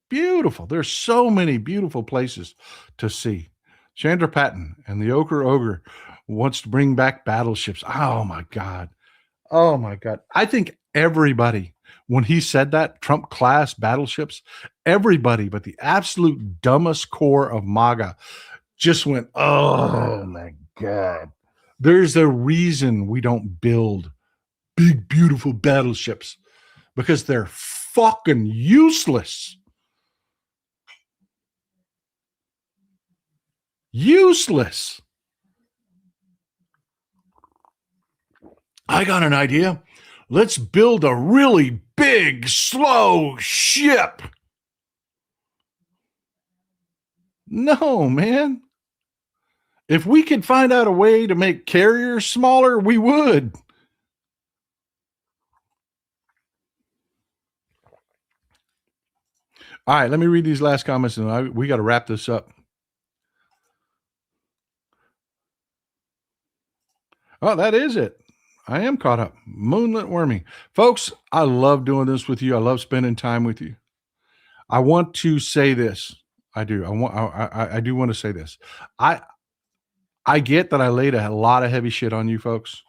Beautiful. There's so many beautiful places to see. Chandra Patton and the Ochre Ogre wants to bring back battleships. Oh my God. Oh my God. I think everybody, when he said that, Trump class battleships, everybody but the absolute dumbest core of MAGA just went, oh my God. There's a reason we don't build big, beautiful battleships because they're fucking useless. Useless. I got an idea. Let's build a really big, slow ship. No, man. If we could find out a way to make carriers smaller, we would. All right, let me read these last comments and we got to wrap this up. Oh, that is it. I am caught up. Moonlit Wormy. Folks, I love doing this with you. I love spending time with you. I want to say this. I do. I do want to say this. I get that I laid a lot of heavy shit on you folks.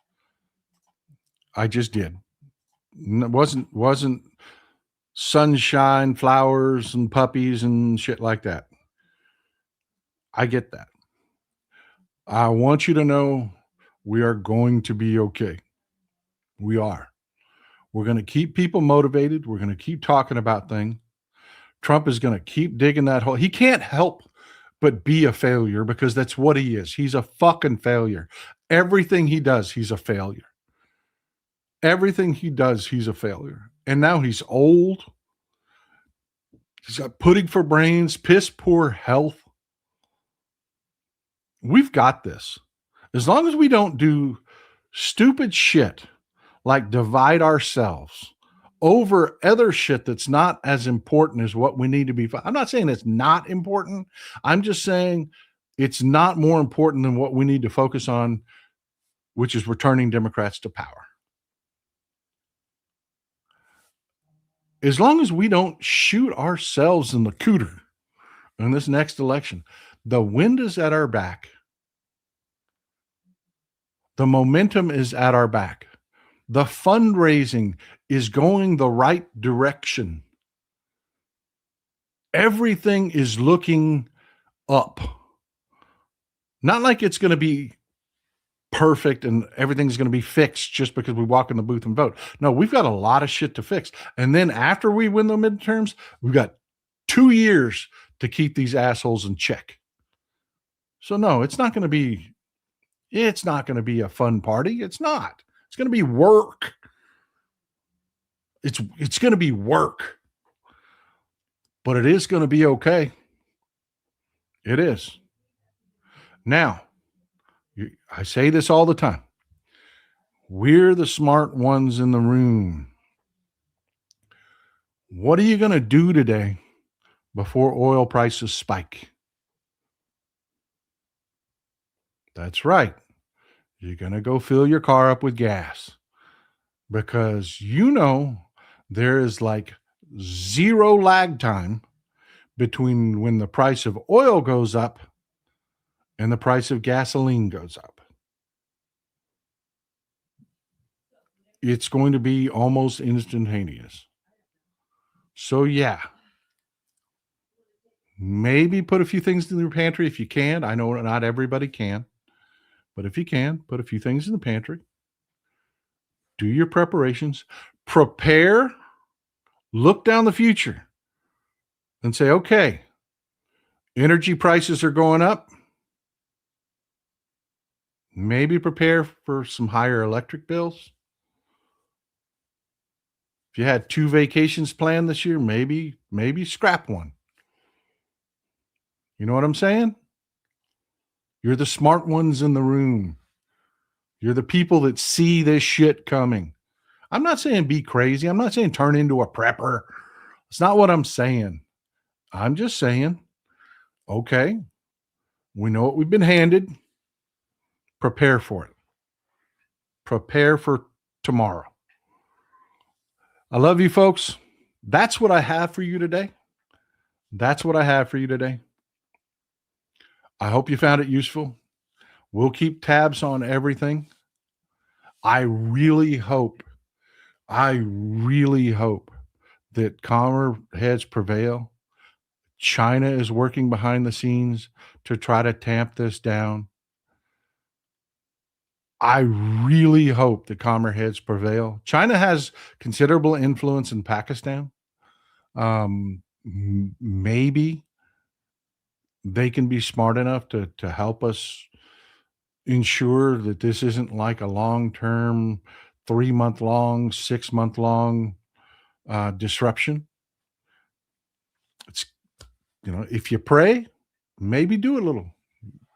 I just did. It wasn't sunshine, flowers, and puppies and shit like that. I get that. I want you to know we are going to be okay. We are. We're going to keep people motivated. We're going to keep talking about things. Trump is going to keep digging that hole. He can't help but be a failure because that's what he is. He's a fucking failure. Everything he does, he's a failure. Everything he does, he's a failure. And now he's old. He's got pudding for brains, piss poor health. We've got this. As long as we don't do stupid shit like divide ourselves over other shit that's not as important as what we need to be. I'm not saying it's not important. I'm just saying it's not more important than what we need to focus on, which is returning Democrats to power. As long as we don't shoot ourselves in the cooter in this next election, the wind is at our back. The momentum is at our back. The fundraising is going the right direction. Everything is looking up. Not like it's going to be perfect and everything's going to be fixed just because we walk in the booth and vote. No, we've got a lot of shit to fix. And then after we win the midterms, we've got 2 years to keep these assholes in check. So no, it's not going to be a fun party. It's not. It's going to be work. It's going to be work. But it is going to be okay. It is. Now, I say this all the time. We're the smart ones in the room. What are you going to do today before oil prices spike? That's right. You're going to go fill your car up with gas because there is like zero lag time between when the price of oil goes up and the price of gasoline goes up. It's going to be almost instantaneous. So yeah, maybe put a few things in your pantry if you can. I know not everybody can, but if you can, put a few things in the pantry. Do your preparations. Prepare. Look down the future and say, okay, energy prices are going up. Maybe prepare for some higher electric bills. If you had 2 vacations planned this year, maybe scrap one. You know what I'm saying? You're the smart ones in the room. You're the people that see this shit coming. I'm not saying be crazy. I'm not saying turn into a prepper. It's not what I'm saying. I'm just saying, okay, we know what we've been handed. Prepare for it. Prepare for tomorrow. I love you, folks. That's what I have for you today. That's what I have for you today. I hope you found it useful. We'll keep tabs on everything. I really hope that calmer heads prevail. China is working behind the scenes to try to tamp this down. I really hope that calmer heads prevail. China has considerable influence in Pakistan. Maybe they can be smart enough to help us ensure that this isn't like a long-term, 3-month-long, 6-month-long disruption. It's, if you pray, maybe do a little,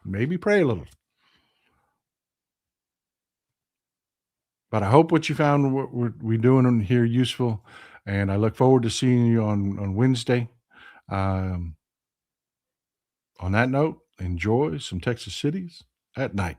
maybe pray a little. But I hope what you found what we're doing here useful, and I look forward to seeing you on Wednesday. On that note, enjoy some Texas cities at night.